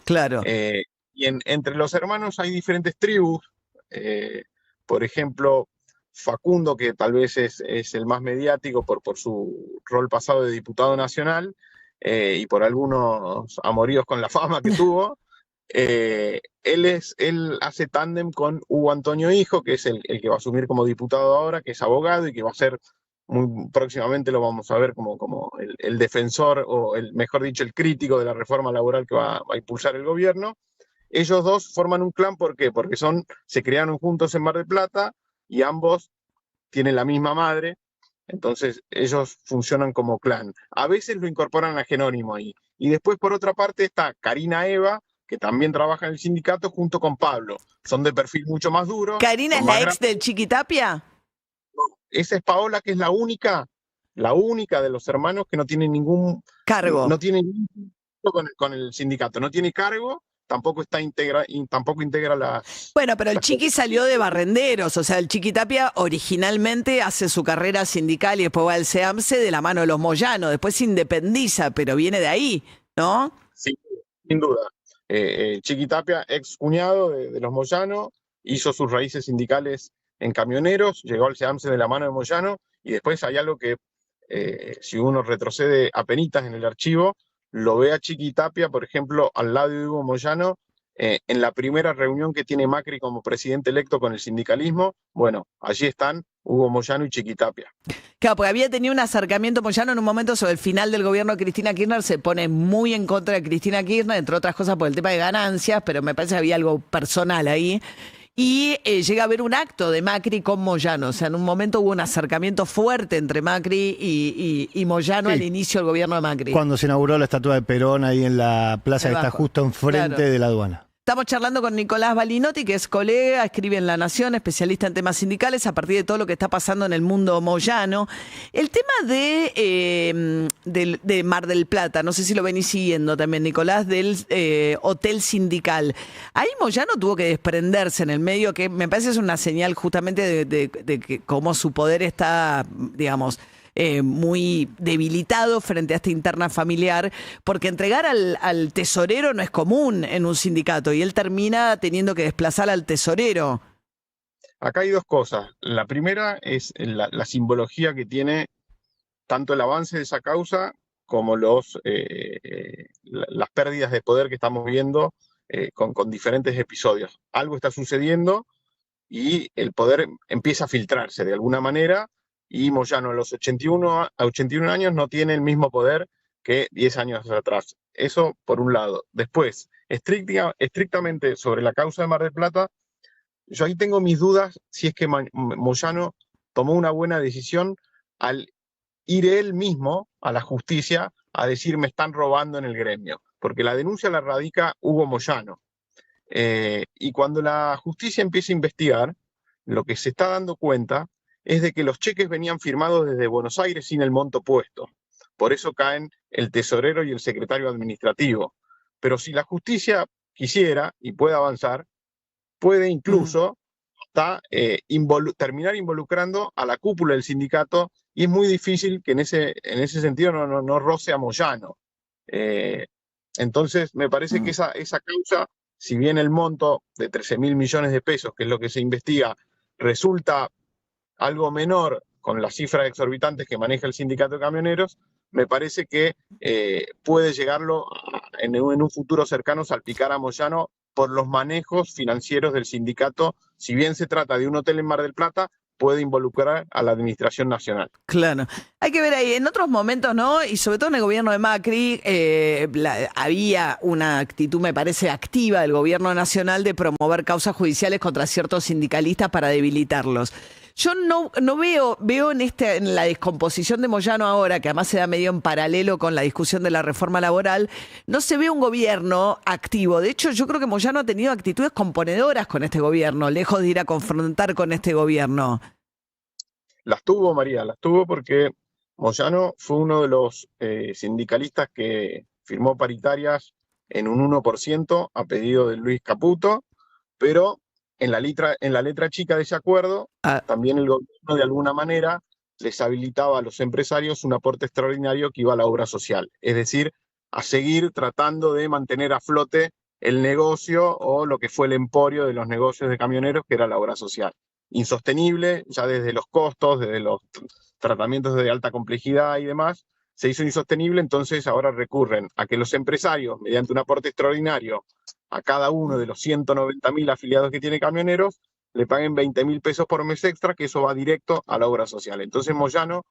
[SPEAKER 1] Claro.
[SPEAKER 7] Y entre los hermanos hay diferentes tribus. Por ejemplo, Facundo, que tal vez es el más mediático por su rol pasado de diputado nacional y por algunos amoríos con la fama que tuvo. Él hace tándem con Hugo Antonio Hijo, que es el que va a asumir como diputado ahora, que es abogado y que va a ser muy próximamente, lo vamos a ver como el defensor, o mejor dicho, el crítico de la reforma laboral que va a impulsar el gobierno. Ellos dos forman un clan, ¿por qué? Porque se criaron juntos en Mar del Plata y ambos tienen la misma madre, entonces ellos funcionan como clan. A veces lo incorporan a Jerónimo ahí. Y después, por otra parte, está Karina Eva, que también trabaja en el sindicato junto con Pablo. Son de perfil mucho más duro.
[SPEAKER 1] ¿Karina es la ex del Chiquitapia?
[SPEAKER 7] No, esa es Paola, que es la única de los hermanos que no tiene ningún
[SPEAKER 1] cargo.
[SPEAKER 7] No tiene ningún con el sindicato, no tiene cargo. Tampoco integra la...
[SPEAKER 1] Bueno, pero el Chiqui salió de Barrenderos, o sea, el Chiquitapia originalmente hace su carrera sindical y después va al SEAMSE de la mano de los Moyano, después se independiza, pero viene de ahí, ¿no?
[SPEAKER 7] Sí, sin duda. Chiquitapia, ex cuñado de los Moyano, hizo sus raíces sindicales en Camioneros, llegó al SEAMSE de la mano de Moyano, y después hay algo que, si uno retrocede apenitas en el archivo, lo ve a Chiquitapia, por ejemplo, al lado de Hugo Moyano, en la primera reunión que tiene Macri como presidente electo con el sindicalismo. Bueno, allí están Hugo Moyano y Chiquitapia.
[SPEAKER 1] Claro, porque había tenido un acercamiento Moyano en un momento sobre el final del gobierno de Cristina Kirchner, se pone muy en contra de Cristina Kirchner, entre otras cosas por el tema de ganancias, pero me parece que había algo personal ahí. Y llega a haber un acto de Macri con Moyano. O sea, en un momento hubo un acercamiento fuerte entre Macri y Moyano al inicio del gobierno de Macri.
[SPEAKER 4] Cuando se inauguró la estatua de Perón ahí en la plaza que está justo enfrente de la aduana.
[SPEAKER 1] Estamos charlando con Nicolás Balinotti, que es colega, escribe en La Nación, especialista en temas sindicales, a partir de todo lo que está pasando en el mundo moyano. El tema de Mar del Plata, no sé si lo venís siguiendo también, Nicolás, del hotel sindical. Ahí Moyano tuvo que desprenderse en el medio, que me parece es una señal justamente de que cómo su poder está, digamos, muy debilitado frente a esta interna familiar, porque entregar al tesorero no es común en un sindicato y él termina teniendo que desplazar al tesorero.
[SPEAKER 7] Acá hay dos cosas. La primera es la simbología que tiene tanto el avance de esa causa como las pérdidas de poder que estamos viendo con diferentes episodios. Algo está sucediendo y el poder empieza a filtrarse de alguna manera. Y Moyano a los 81 años no tiene el mismo poder que 10 años atrás. Eso por un lado. Después, estrictamente sobre la causa de Mar del Plata, yo ahí tengo mis dudas si es que Moyano tomó una buena decisión al ir él mismo a la justicia a decir me están robando en el gremio. Porque la denuncia la radica Hugo Moyano. Y cuando la justicia empieza a investigar, lo que se está dando cuenta es de que los cheques venían firmados desde Buenos Aires sin el monto puesto. Por eso caen el tesorero y el secretario administrativo. Pero si la justicia quisiera y puede avanzar, puede incluso terminar involucrando a la cúpula del sindicato, y es muy difícil que en ese sentido no roce a Moyano. Entonces me parece que esa causa, si bien el monto de 13.000 millones de pesos, que es lo que se investiga, resulta algo menor con las cifras exorbitantes que maneja el sindicato de camioneros, me parece que puede llegarlo en un futuro cercano salpicar a Moyano por los manejos financieros del sindicato. Si bien se trata de un hotel en Mar del Plata, puede involucrar a la administración nacional.
[SPEAKER 1] Claro. Hay que ver ahí, en otros momentos, ¿no? Y sobre todo en el gobierno de Macri, había una actitud, me parece, activa del gobierno nacional de promover causas judiciales contra ciertos sindicalistas para debilitarlos. Yo no veo en la descomposición de Moyano ahora, que además se da medio en paralelo con la discusión de la reforma laboral, no se ve un gobierno activo. De hecho, yo creo que Moyano ha tenido actitudes componedoras con este gobierno, lejos de ir a confrontar con este gobierno.
[SPEAKER 7] Las tuvo, María, las tuvo porque Moyano fue uno de los sindicalistas que firmó paritarias en un 1% a pedido de Luis Caputo, pero en la letra chica de ese acuerdo, también el gobierno de alguna manera les habilitaba a los empresarios un aporte extraordinario que iba a la obra social, es decir, a seguir tratando de mantener a flote el negocio o lo que fue el emporio de los negocios de camioneros, que era la obra social. Insostenible, ya desde los costos, desde los tratamientos de alta complejidad y demás, se hizo insostenible, entonces ahora recurren a que los empresarios, mediante un aporte extraordinario a cada uno de los 190.000 afiliados que tiene Camioneros, le paguen 20.000 pesos por mes extra, que eso va directo a la obra social. Entonces Moyano,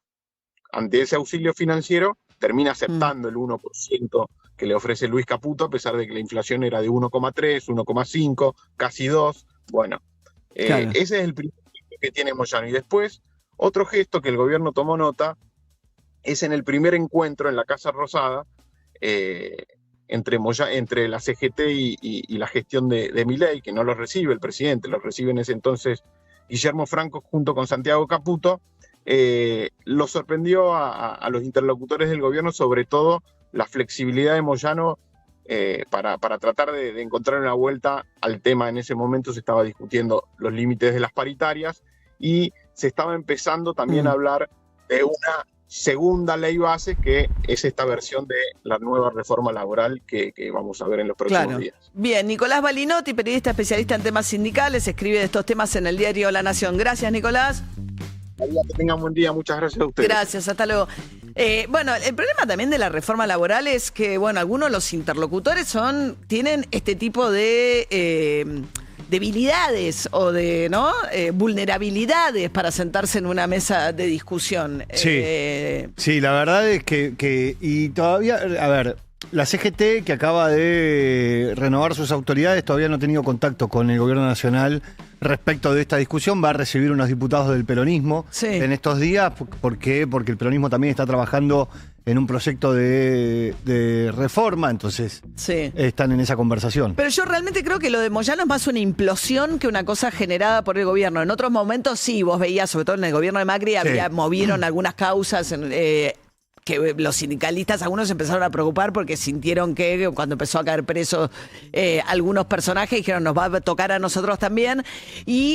[SPEAKER 7] ante ese auxilio financiero, termina aceptando el 1% que le ofrece Luis Caputo, a pesar de que la inflación era de 1,3, 1,5, casi 2. Bueno, claro. Ese es el primer gesto que tiene Moyano. Y después, otro gesto que el gobierno tomó nota, es en el primer encuentro en la Casa Rosada, entre la CGT y la gestión de Milei, que no los recibe el presidente, los recibe en ese entonces Guillermo Franco junto con Santiago Caputo, lo sorprendió a los interlocutores del gobierno, sobre todo la flexibilidad de Moyano para tratar de encontrar una vuelta al tema. En ese momento se estaba discutiendo los límites de las paritarias y se estaba empezando también a hablar de una segunda ley base, que es esta versión de la nueva reforma laboral que vamos a ver en los próximos días.
[SPEAKER 1] Bien, Nicolás Balinotti, periodista especialista en temas sindicales, escribe de estos temas en el diario La Nación. Gracias, Nicolás.
[SPEAKER 7] María, que tengan buen día, muchas gracias a ustedes.
[SPEAKER 1] Gracias, hasta luego. Bueno, el problema también de la reforma laboral es que, bueno, algunos de los interlocutores tienen este tipo de debilidades o de vulnerabilidades para sentarse en una mesa de discusión.
[SPEAKER 4] Sí, la verdad es que y todavía, a ver, la CGT, que acaba de renovar sus autoridades, todavía no ha tenido contacto con el gobierno nacional respecto de esta discusión. Va a recibir unos diputados del peronismo en estos días. ¿Por qué? Porque el peronismo también está trabajando en un proyecto de reforma, entonces están en esa conversación.
[SPEAKER 1] Pero yo realmente creo que lo de Moyano es más una implosión que una cosa generada por el gobierno. En otros momentos sí, vos veías, sobre todo en el gobierno de Macri, movieron algunas causas que los sindicalistas, algunos empezaron a preocupar porque sintieron que cuando empezó a caer presos algunos personajes, dijeron nos va a tocar a nosotros también,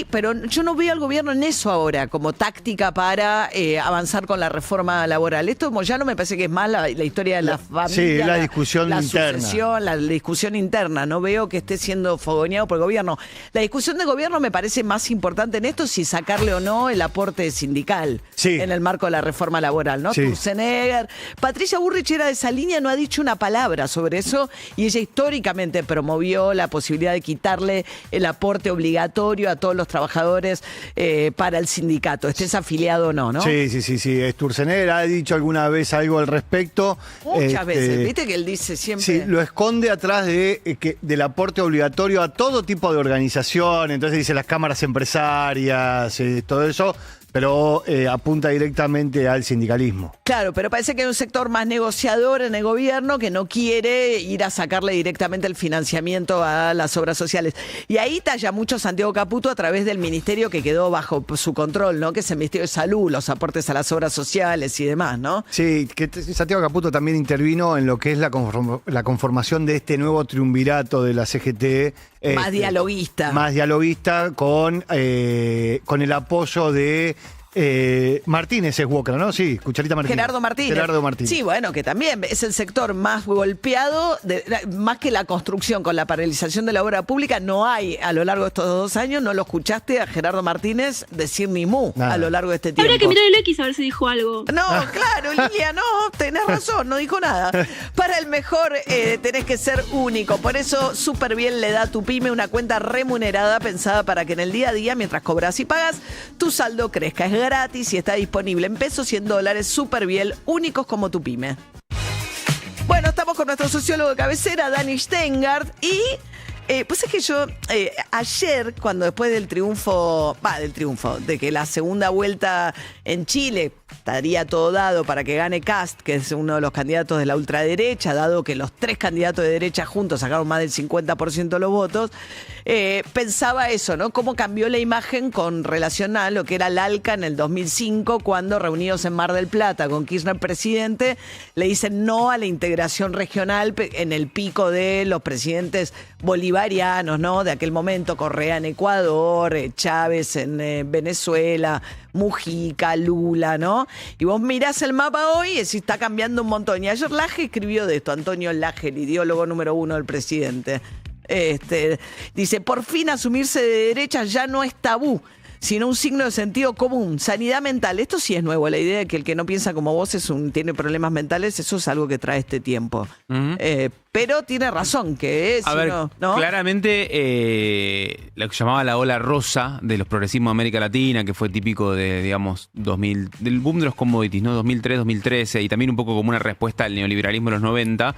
[SPEAKER 1] pero yo no veo al gobierno en eso ahora como táctica para avanzar con la reforma laboral. Esto Moyano me parece que es más la historia de la familia,
[SPEAKER 4] sí, la discusión
[SPEAKER 1] interna, sucesión, la discusión interna. No veo que esté siendo fogoneado por el gobierno. La discusión de gobierno me parece más importante en esto, si sacarle o no el aporte sindical en el marco de la reforma laboral, ¿no? Sturzenegger, Patricia Burrich era de esa línea, no ha dicho una palabra sobre eso, y ella históricamente promovió la posibilidad de quitarle el aporte obligatorio a todos los trabajadores para el sindicato, estés afiliado o no, ¿no?
[SPEAKER 4] Sí. Sturzenegger ha dicho alguna vez algo al respecto.
[SPEAKER 1] Muchas veces, viste que él dice siempre.
[SPEAKER 4] Sí, lo esconde atrás del aporte obligatorio a todo tipo de organización, entonces dice las cámaras empresarias, todo eso, pero apunta directamente al sindicalismo.
[SPEAKER 1] Claro, pero parece que hay un sector más negociador en el gobierno que no quiere ir a sacarle directamente el financiamiento a las obras sociales. Y ahí talla mucho Santiago Caputo a través del ministerio que quedó bajo su control, ¿no? Que es el Ministerio de Salud, los aportes a las obras sociales y demás, ¿no?
[SPEAKER 4] Sí, que Santiago Caputo también intervino en lo que es la conformación de este nuevo triunvirato de la CGT.
[SPEAKER 1] Más dialoguista.
[SPEAKER 4] Más dialoguista con el apoyo de Martínez, es Walker, ¿no? Sí, Cucharita Martínez.
[SPEAKER 1] Gerardo Martínez. Sí, bueno, que también es el sector más golpeado, más que la construcción con la paralización de la obra pública. No hay, a lo largo de estos 2 años, no lo escuchaste a Gerardo Martínez decir ni mu a lo largo de este tiempo.
[SPEAKER 6] Habría que mirar el X a ver si dijo algo.
[SPEAKER 1] No, claro, Lilia, no, tenés razón, no dijo nada. Para el mejor tenés que ser único. Por eso, súper bien le da a tu pyme una cuenta remunerada pensada para que en el día a día, mientras cobras y pagas, tu saldo crezca. Es gratis y está disponible en pesos y en dólares. Súper bien, únicos como tu pyme. Bueno, estamos con nuestro sociólogo de cabecera, Dani Steingart, y Pues es que yo, ayer, cuando después del triunfo, de que la segunda vuelta en Chile estaría todo dado para que gane Kast, que es uno de los candidatos de la ultraderecha, dado que los 3 candidatos de derecha juntos sacaron más del 50% de los votos, pensaba eso, ¿no? Cómo cambió la imagen con relación a lo que era el ALCA en el 2005, cuando reunidos en Mar del Plata con Kirchner presidente, le dicen no a la integración regional en el pico de los presidentes bolivarianos, ¿no? De aquel momento, Correa en Ecuador, Chávez en Venezuela, Mujica, Lula, ¿no? Y vos mirás el mapa hoy y decís, está cambiando un montón. Y ayer Laje escribió de esto, Antonio Laje, el ideólogo número 1 del presidente. Dice, por fin asumirse de derecha ya no es tabú, sino un signo de sentido común. Sanidad mental, esto sí es nuevo, la idea de que el que no piensa como vos tiene problemas mentales, eso es algo que trae este tiempo. Pero tiene razón, que es...
[SPEAKER 3] A ver,
[SPEAKER 1] ¿no?
[SPEAKER 3] claramente lo que llamaba la ola rosa de los progresismos de América Latina, que fue típico de, digamos, del boom de los commodities, ¿no? 2003, 2013, y también un poco como una respuesta al neoliberalismo de los 90.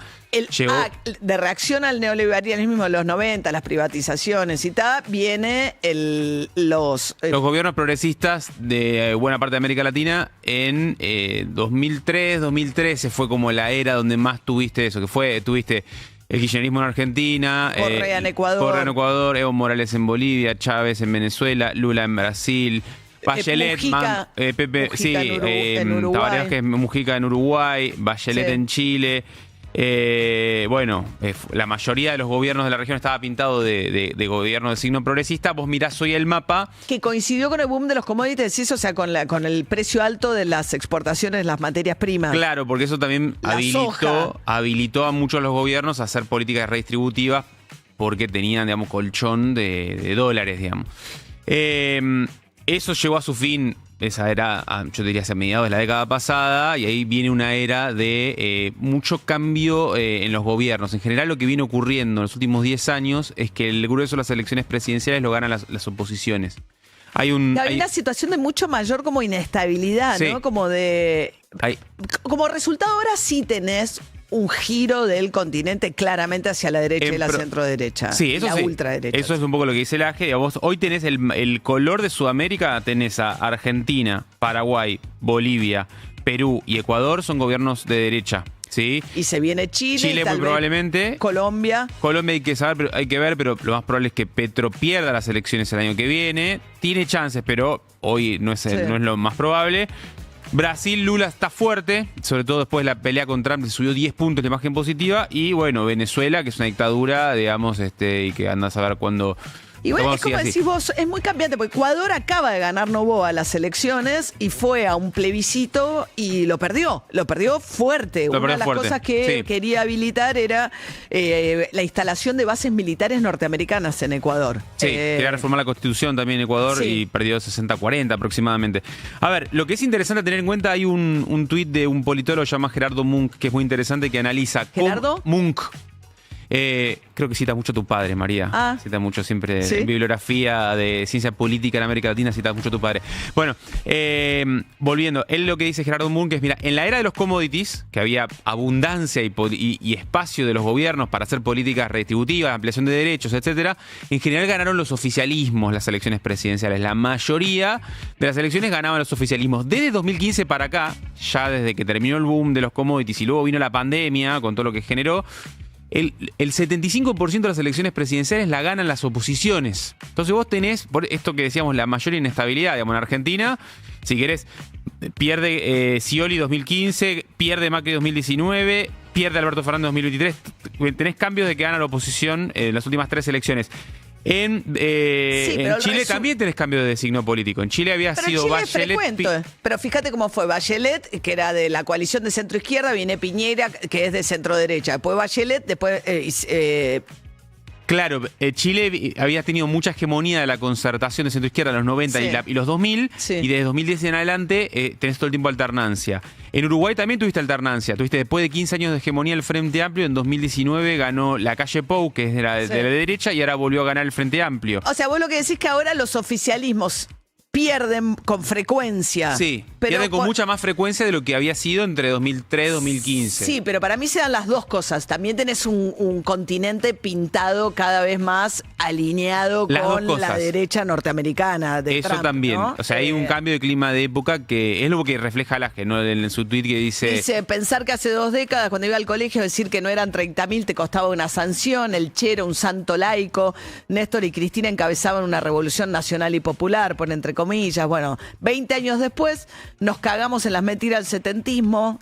[SPEAKER 1] De reacción al neoliberalismo de los 90, las privatizaciones y tal, viene los
[SPEAKER 3] gobiernos progresistas de buena parte de América Latina en 2003, 2013 fue como la era donde más tuviste eso, tuviste el kirchnerismo en Argentina,
[SPEAKER 1] Correa en Ecuador,
[SPEAKER 3] Evo Morales en Bolivia, Chávez en Venezuela, Lula en Brasil, Bachelet,
[SPEAKER 1] Mujica,
[SPEAKER 3] Pepe,
[SPEAKER 1] Mujica en Uruguay.
[SPEAKER 3] Tabaré Vázquez, Mujica en Uruguay, Bachelet en Chile. La mayoría de los gobiernos de la región estaba pintado de gobierno de signo progresista. Vos mirás hoy el mapa.
[SPEAKER 1] Que coincidió con el boom de los commodities, ¿sí? O sea, con el precio alto de las exportaciones de las materias primas.
[SPEAKER 3] Claro, porque eso también habilitó a muchos de los gobiernos a hacer políticas redistributivas porque tenían, digamos, colchón de dólares, digamos. Eso llegó a su fin. Esa era, yo diría, hacia mediados de la década pasada, y ahí viene una era de mucho cambio en los gobiernos. En general, lo que viene ocurriendo en los últimos 10 años es que el grueso de las elecciones presidenciales lo ganan las oposiciones. Hay
[SPEAKER 1] una situación de mucho mayor como inestabilidad, ¿no? Como como resultado ahora sí tenés un giro del continente claramente hacia la derecha y la centro-derecha.
[SPEAKER 3] Sí, eso sí.
[SPEAKER 1] Ultraderecha.
[SPEAKER 3] Eso es un poco lo que dice Laje. Vos hoy tenés el color de Sudamérica, tenés a Argentina, Paraguay, Bolivia, Perú y Ecuador, son gobiernos de derecha. ¿Sí?
[SPEAKER 1] Y se viene Chile
[SPEAKER 3] muy probablemente.
[SPEAKER 1] Colombia
[SPEAKER 3] hay que ver, pero lo más probable es que Petro pierda las elecciones el año que viene. Tiene chances, pero hoy no es lo más probable. Brasil, Lula está fuerte, sobre todo después de la pelea con Trump, que subió 10 puntos de imagen positiva. Y bueno, Venezuela, que es una dictadura, digamos, y que anda a saber cuándo...
[SPEAKER 1] Igual es como decís vos, es muy cambiante, porque Ecuador acaba de ganar Noboa las elecciones y fue a un plebiscito y lo perdió fuerte. Una de las cosas que quería habilitar era la instalación de bases militares norteamericanas en Ecuador.
[SPEAKER 3] Sí, quería reformar la Constitución también en Ecuador y perdió 60-40 aproximadamente. A ver, lo que es interesante tener en cuenta, hay un tuit de un politólogo llamado Gerardo Munk, que es muy interesante, que analiza...
[SPEAKER 1] ¿Gerardo?
[SPEAKER 3] Munk. Creo que cita mucho a tu padre, María. Cita mucho siempre en bibliografía de ciencia política en América Latina, cita mucho a tu padre. Bueno, volviendo, él lo que dice Gerardo Munk es, mira, en la era de los commodities, que había abundancia y espacio de los gobiernos para hacer políticas redistributivas, ampliación de derechos, etcétera, en general ganaron los oficialismos las elecciones presidenciales. La mayoría de las elecciones ganaban los oficialismos. Desde 2015 para acá, ya desde que terminó el boom de los commodities y luego vino la pandemia con todo lo que generó, el 75% de las elecciones presidenciales la ganan las oposiciones. Entonces vos tenés, por esto que decíamos, la mayor inestabilidad, digamos, en Argentina, si querés, pierde Scioli 2015, pierde Macri 2019, pierde Alberto Fernández 2023, tenés cambios de que gana la oposición en las últimas 3 elecciones. En Chile también tenés cambio de signo político. En Chile había sido
[SPEAKER 1] Chile
[SPEAKER 3] Bachelet.
[SPEAKER 1] Pero fíjate cómo fue. Bachelet, que era de la coalición de centro-izquierda, viene Piñera, que es de centro-derecha. Después Bachelet, después...
[SPEAKER 3] Claro, Chile había tenido mucha hegemonía de la concertación de centro-izquierda en los 90 y los 2000, y desde 2010 en adelante tenés todo el tiempo alternancia. En Uruguay también tuviste alternancia. Tuviste después de 15 años de hegemonía el Frente Amplio, en 2019 ganó la calle Pou, que es de la derecha, y ahora volvió a ganar el Frente Amplio.
[SPEAKER 1] O sea, vos lo que decís que ahora los oficialismos pierden con frecuencia.
[SPEAKER 3] Sí, pierden con mucha más frecuencia de lo que había sido entre 2003 y 2015.
[SPEAKER 1] Sí, pero para mí se dan las dos cosas. También tenés un continente pintado cada vez más alineado con la derecha norteamericana de
[SPEAKER 3] Eso
[SPEAKER 1] Trump,
[SPEAKER 3] también.
[SPEAKER 1] ¿no?
[SPEAKER 3] O sea, hay un cambio de clima de época que es lo que refleja Laje, ¿no? En su tweet que dice...
[SPEAKER 1] pensar que hace 2 décadas, cuando iba al colegio, decir que no eran 30.000 te costaba una sanción, el Che era un santo laico, Néstor y Cristina encabezaban una revolución nacional y popular, pone entre comillas. Bueno, 20 años después nos cagamos en las mentiras del setentismo.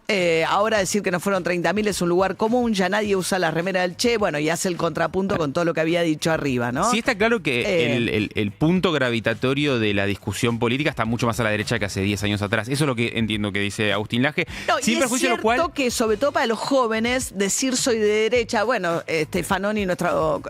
[SPEAKER 1] Ahora decir que no fueron 30.000 es un lugar común, ya nadie usa la remera del Che, bueno, y hace el contrapunto con todo lo que había dicho arriba, ¿no?
[SPEAKER 3] Sí, está claro que el punto gravitatorio de la discusión política está mucho más a la derecha que hace 10 años atrás. Eso es lo que entiendo que dice Agustín Laje.
[SPEAKER 1] No, sin perjuicio, lo cual... que sobre todo para los jóvenes, decir soy de derecha, bueno, Fanoni, nuestro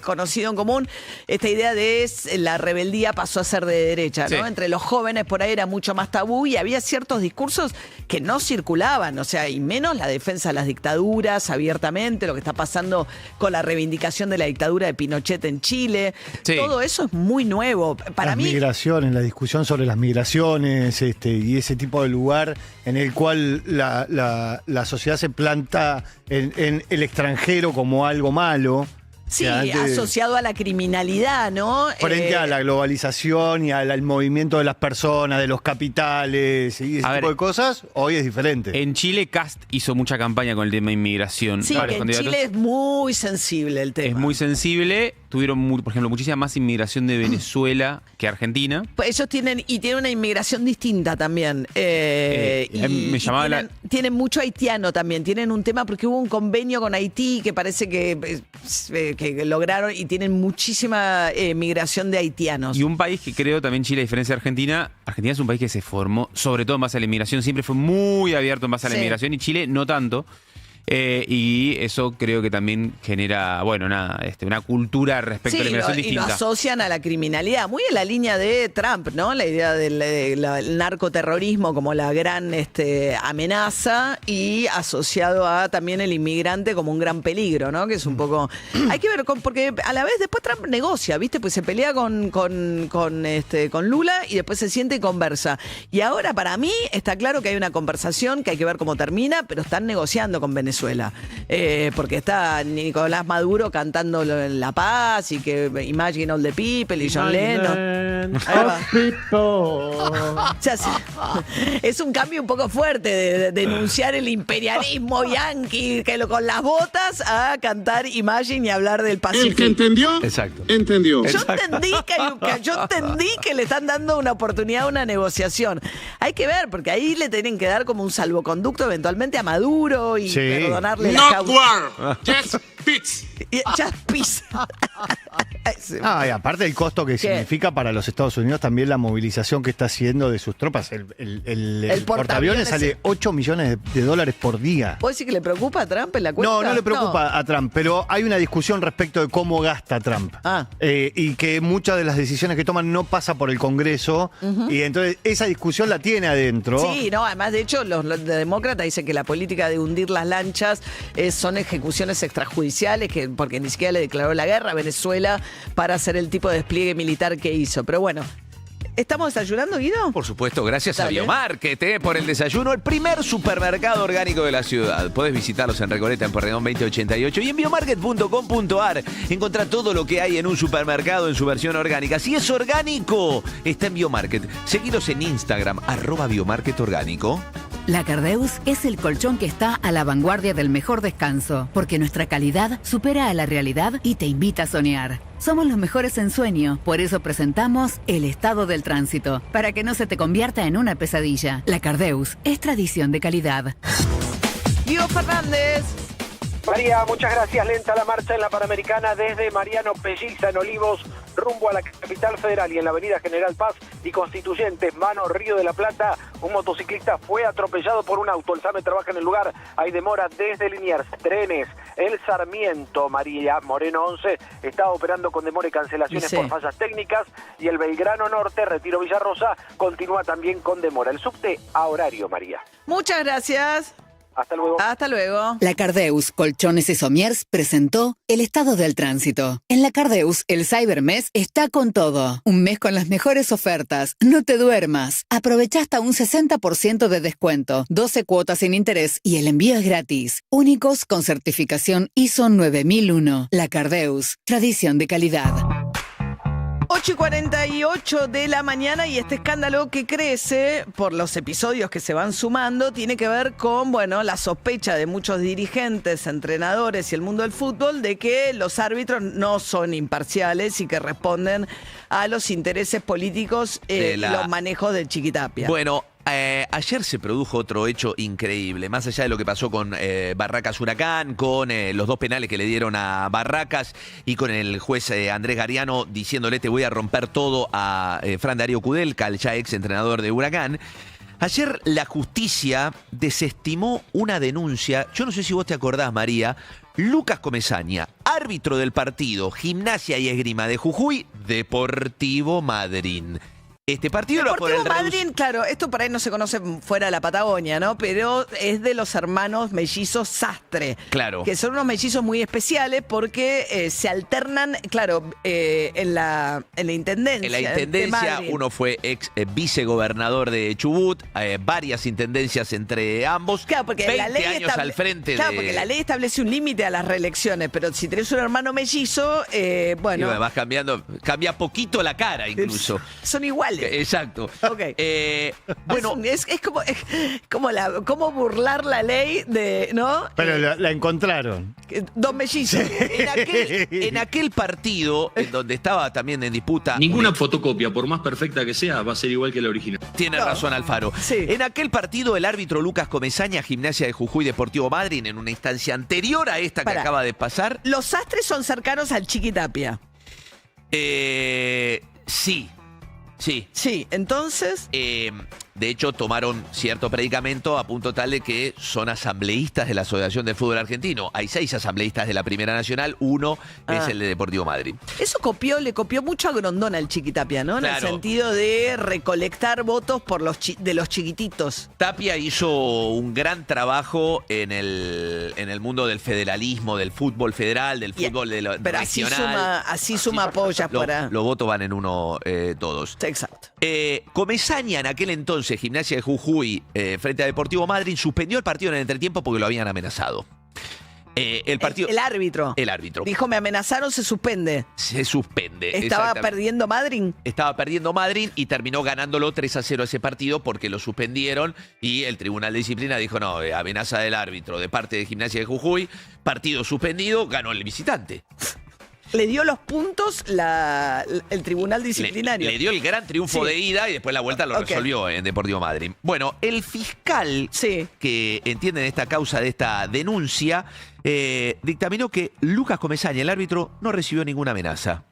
[SPEAKER 1] conocido en común, esta idea de la rebeldía pasó a ser de derecha, ¿no? Sí. Entre los jóvenes por ahí era mucho más tabú y había ciertos discursos que no circulaban, o sea, y menos la defensa de las dictaduras abiertamente, lo que está pasando con la reivindicación de la dictadura de Pinochet en Chile. Sí. Todo eso es muy nuevo. Para mí,
[SPEAKER 4] migraciones, la discusión sobre las migraciones y ese tipo de lugar en el cual la sociedad se planta en el extranjero como algo malo.
[SPEAKER 1] Sí, asociado a la criminalidad, ¿no?
[SPEAKER 4] Frente a la globalización y al movimiento de las personas, de los capitales y ese tipo de cosas, hoy es diferente.
[SPEAKER 3] En Chile, Kast hizo mucha campaña con el tema de inmigración.
[SPEAKER 1] Sí, que en Chile es muy sensible el tema.
[SPEAKER 3] Es muy sensible. Tuvieron, por ejemplo, muchísima más inmigración de Venezuela que Argentina.
[SPEAKER 1] Pues ellos tienen una inmigración distinta también.
[SPEAKER 3] Me llamaba
[SPEAKER 1] tienen mucho haitiano también. Tienen un tema porque hubo un convenio con Haití que parece que lograron y tienen muchísima migración de haitianos.
[SPEAKER 3] Y un país que creo también Chile, a diferencia de Argentina, Argentina es un país que se formó sobre todo en base a la inmigración, siempre fue muy abierto en base a la inmigración y Chile no tanto. Y eso creo que también genera, una cultura respecto a la inmigración distinta.
[SPEAKER 1] Y lo asocian a la criminalidad, muy en la línea de Trump, ¿no? La idea del narcoterrorismo como la gran amenaza y asociado a también el inmigrante como un gran peligro, ¿no? Que es un poco... Hay que ver, porque a la vez después Trump negocia, ¿viste? Pues se pelea con Lula y después se siente y conversa. Y ahora para mí está claro que hay una conversación que hay que ver cómo termina, pero están negociando con Venezuela. Porque está Nicolás Maduro cantando La Paz y que Imagine All the People y John Lennon. Es un cambio un poco fuerte de denunciar el imperialismo yanqui que con las botas a cantar Imagine y hablar del Pacífico.
[SPEAKER 10] El que entendió,
[SPEAKER 2] exacto,
[SPEAKER 10] entendió.
[SPEAKER 1] Yo entendí que le están dando una oportunidad a una negociación. Hay que ver, porque ahí le tienen que dar como un salvoconducto eventualmente a Maduro y perdonarle la causa.
[SPEAKER 10] War, just peace.
[SPEAKER 1] Just peace.
[SPEAKER 4] Y aparte el costo que significa para los Estados Unidos también la movilización que está haciendo de sus tropas. El portaaviones sale $8 millones de dólares por día.
[SPEAKER 1] ¿Puedo decir que le preocupa a Trump en la cuenta?
[SPEAKER 4] No le preocupa a Trump, pero hay una discusión respecto de cómo gasta Trump. Y que muchas de las decisiones que toman no pasa por el Congreso. Y entonces esa discusión la tiene adentro.
[SPEAKER 1] Sí, además de hecho los demócratas dicen que la política de hundir las lanchas son ejecuciones extrajudiciales, porque ni siquiera le declaró la guerra a Venezuela para hacer el tipo de despliegue militar que hizo. Pero bueno, ¿estamos desayunando, Guido?
[SPEAKER 2] Por supuesto, gracias a Biomarket por el desayuno, el primer supermercado orgánico de la ciudad. Podés visitarlos en Recoleta, en Pueyrredón 2088 y en biomarket.com.ar. Encontrá todo lo que hay en un supermercado en su versión orgánica. Si es orgánico, está en Biomarket. Seguilos en Instagram, @biomarketorgánico.
[SPEAKER 27] La Cardeus es el colchón que está a la vanguardia del mejor descanso, porque nuestra calidad supera a la realidad y te invita a soñar. Somos los mejores en sueño, por eso presentamos el estado del tránsito, para que no se te convierta en una pesadilla. La Cardeus es tradición de calidad.
[SPEAKER 1] Guido Fernández.
[SPEAKER 8] María, muchas gracias. Lenta la marcha en la Panamericana desde Mariano Pelliza en Olivos, rumbo a la capital federal, y en la avenida General Paz y Constituyentes, mano Río de la Plata, un motociclista fue atropellado por un auto. El SAME trabaja en el lugar, hay demora desde Liniers. Trenes, el Sarmiento, María Moreno 11, está operando con demora y cancelaciones por fallas técnicas, y el Belgrano Norte, Retiro Villarrosa, continúa también con demora. El subte a horario, María.
[SPEAKER 1] Muchas gracias.
[SPEAKER 8] Hasta luego.
[SPEAKER 1] Hasta luego.
[SPEAKER 27] La Cardeus Colchones y Somiers presentó el estado del tránsito. En la Cardeus, el Cybermes está con todo. Un mes con las mejores ofertas. No te duermas. Aprovecha hasta un 60% de descuento, 12 cuotas sin interés y el envío es gratis. Únicos con certificación ISO 9001. La Cardeus, tradición de calidad.
[SPEAKER 1] 8:48 de la mañana y este escándalo que crece por los episodios que se van sumando tiene que ver con, la sospecha de muchos dirigentes, entrenadores y el mundo del fútbol de que los árbitros no son imparciales y que responden a los intereses políticos y los manejos de Chiquitapia.
[SPEAKER 2] Bueno, ayer se produjo otro hecho increíble, más allá de lo que pasó con Barracas Huracán, con los 2 penales que le dieron a Barracas y con el juez Andrés Gariano diciéndole te voy a romper todo a Fran Darío Kudelka, el ya ex entrenador de Huracán. Ayer la justicia desestimó una denuncia, yo no sé si vos te acordás, María, Lucas Comesaña, árbitro del partido Gimnasia y Esgrima de Jujuy, Deportivo Madryn. Este partido lo por el
[SPEAKER 1] Madryn, claro, esto por ahí no se conoce fuera de la Patagonia, ¿no? Pero es de los hermanos mellizos Sastre.
[SPEAKER 2] Claro.
[SPEAKER 1] Que son unos mellizos muy especiales porque se alternan, claro, en la intendencia.
[SPEAKER 2] En la intendencia, uno fue ex vicegobernador de Chubut, varias intendencias entre ambos.
[SPEAKER 1] Claro, porque
[SPEAKER 2] 20
[SPEAKER 1] la ley
[SPEAKER 2] años al frente
[SPEAKER 1] porque la ley establece un límite a las reelecciones, pero si tenés un hermano mellizo,
[SPEAKER 2] Y vas cambiando, cambia poquito la cara incluso.
[SPEAKER 1] Son iguales.
[SPEAKER 2] Exacto.
[SPEAKER 1] Okay. Es como burlar la ley ¿no?
[SPEAKER 4] Pero la encontraron.
[SPEAKER 1] 2 mellizos.
[SPEAKER 2] En aquel partido, en donde estaba también en disputa.
[SPEAKER 10] Ninguna fotocopia, por más perfecta que sea, va a ser igual que la original.
[SPEAKER 2] Tiene razón Alfaro.
[SPEAKER 1] Sí.
[SPEAKER 2] En aquel partido, el árbitro Lucas Comesaña, Gimnasia de Jujuy, Deportivo Madryn, en una instancia anterior a esta que acaba de pasar.
[SPEAKER 1] Los Sastres son cercanos al Chiquitapia.
[SPEAKER 2] Sí.
[SPEAKER 1] Sí, entonces...
[SPEAKER 2] De hecho, tomaron cierto predicamento a punto tal de que son asambleístas de la Asociación del Fútbol Argentino. Hay 6 asambleístas de la Primera Nacional, uno es el de Deportivo Madryn.
[SPEAKER 1] Eso le copió mucho a Grondona el Chiquitapia, ¿no?
[SPEAKER 2] Claro.
[SPEAKER 1] En el sentido de recolectar votos por de los chiquititos.
[SPEAKER 2] Tapia hizo un gran trabajo en el mundo del federalismo, del fútbol federal, del fútbol
[SPEAKER 1] pero
[SPEAKER 2] regional.
[SPEAKER 1] así suma apoyas para...
[SPEAKER 2] Los votos van en uno todos.
[SPEAKER 1] Exacto.
[SPEAKER 2] Comesaña en aquel entonces, Gimnasia de Jujuy, frente a Deportivo Madryn, suspendió el partido en el entretiempo porque lo habían amenazado. El
[SPEAKER 1] árbitro.
[SPEAKER 2] El árbitro.
[SPEAKER 1] Dijo, me amenazaron, se suspende.
[SPEAKER 2] Se suspende.
[SPEAKER 1] ¿Estaba perdiendo Madryn?
[SPEAKER 2] Estaba perdiendo Madryn y terminó ganándolo 3-0 ese partido porque lo suspendieron y el Tribunal de Disciplina dijo, no, amenaza del árbitro de parte de Gimnasia de Jujuy, partido suspendido, ganó el visitante.
[SPEAKER 1] Le dio los puntos el tribunal disciplinario.
[SPEAKER 2] Le dio el gran triunfo de ida y después la vuelta lo resolvió en Deportivo Madryn. Bueno, el fiscal que entiende de esta causa, de esta denuncia, dictaminó que Lucas Comesaña, el árbitro, no recibió ninguna amenaza.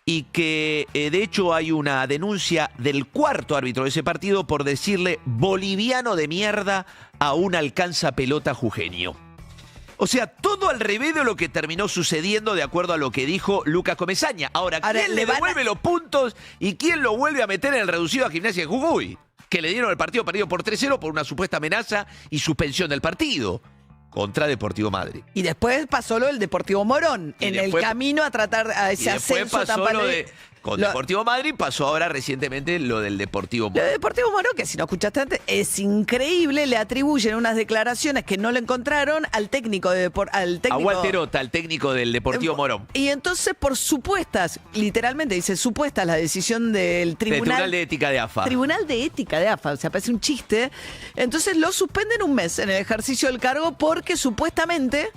[SPEAKER 2] Y que, de hecho, hay una denuncia del cuarto árbitro de ese partido por decirle boliviano de mierda a un alcanzapelota jujeño. O sea, todo al revés de lo que terminó sucediendo de acuerdo a lo que dijo Lucas Comesaña. Ahora ¿quién le devuelve los puntos y quién lo vuelve a meter en el reducido a Gimnasia de Jujuy? Que le dieron el partido perdido por 3-0 por una supuesta amenaza y suspensión del partido contra Deportivo Madryn.
[SPEAKER 1] Y después pasó lo del Deportivo Morón, el camino a tratar a ese ascenso tan
[SPEAKER 2] Con Deportivo Madryn pasó ahora recientemente lo del Deportivo Morón.
[SPEAKER 1] Lo del Deportivo Morón, que si no escuchaste antes, es increíble, le atribuyen unas declaraciones que no le encontraron al técnico de
[SPEAKER 2] a Walter Ota, al técnico del Deportivo Morón.
[SPEAKER 1] Y entonces, por supuestas, literalmente dice supuestas la decisión del
[SPEAKER 2] Tribunal de Ética de AFA.
[SPEAKER 1] Tribunal de Ética de AFA, o sea, parece un chiste. Entonces lo suspenden un mes en el ejercicio del cargo porque supuestamente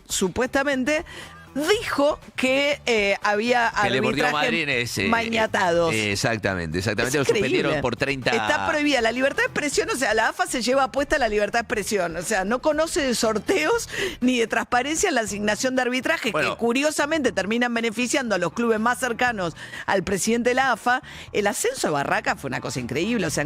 [SPEAKER 1] dijo que había arbitrajes mañatados.
[SPEAKER 2] Exactamente. Lo suspendieron por 30...
[SPEAKER 1] Está prohibida la libertad de expresión, o sea, la AFA se lleva puesta la libertad de expresión. O sea, no conoce de sorteos ni de transparencia en la asignación de arbitrajes, que curiosamente terminan beneficiando a los clubes más cercanos al presidente de la AFA. El ascenso de Barracas fue una cosa increíble, o sea,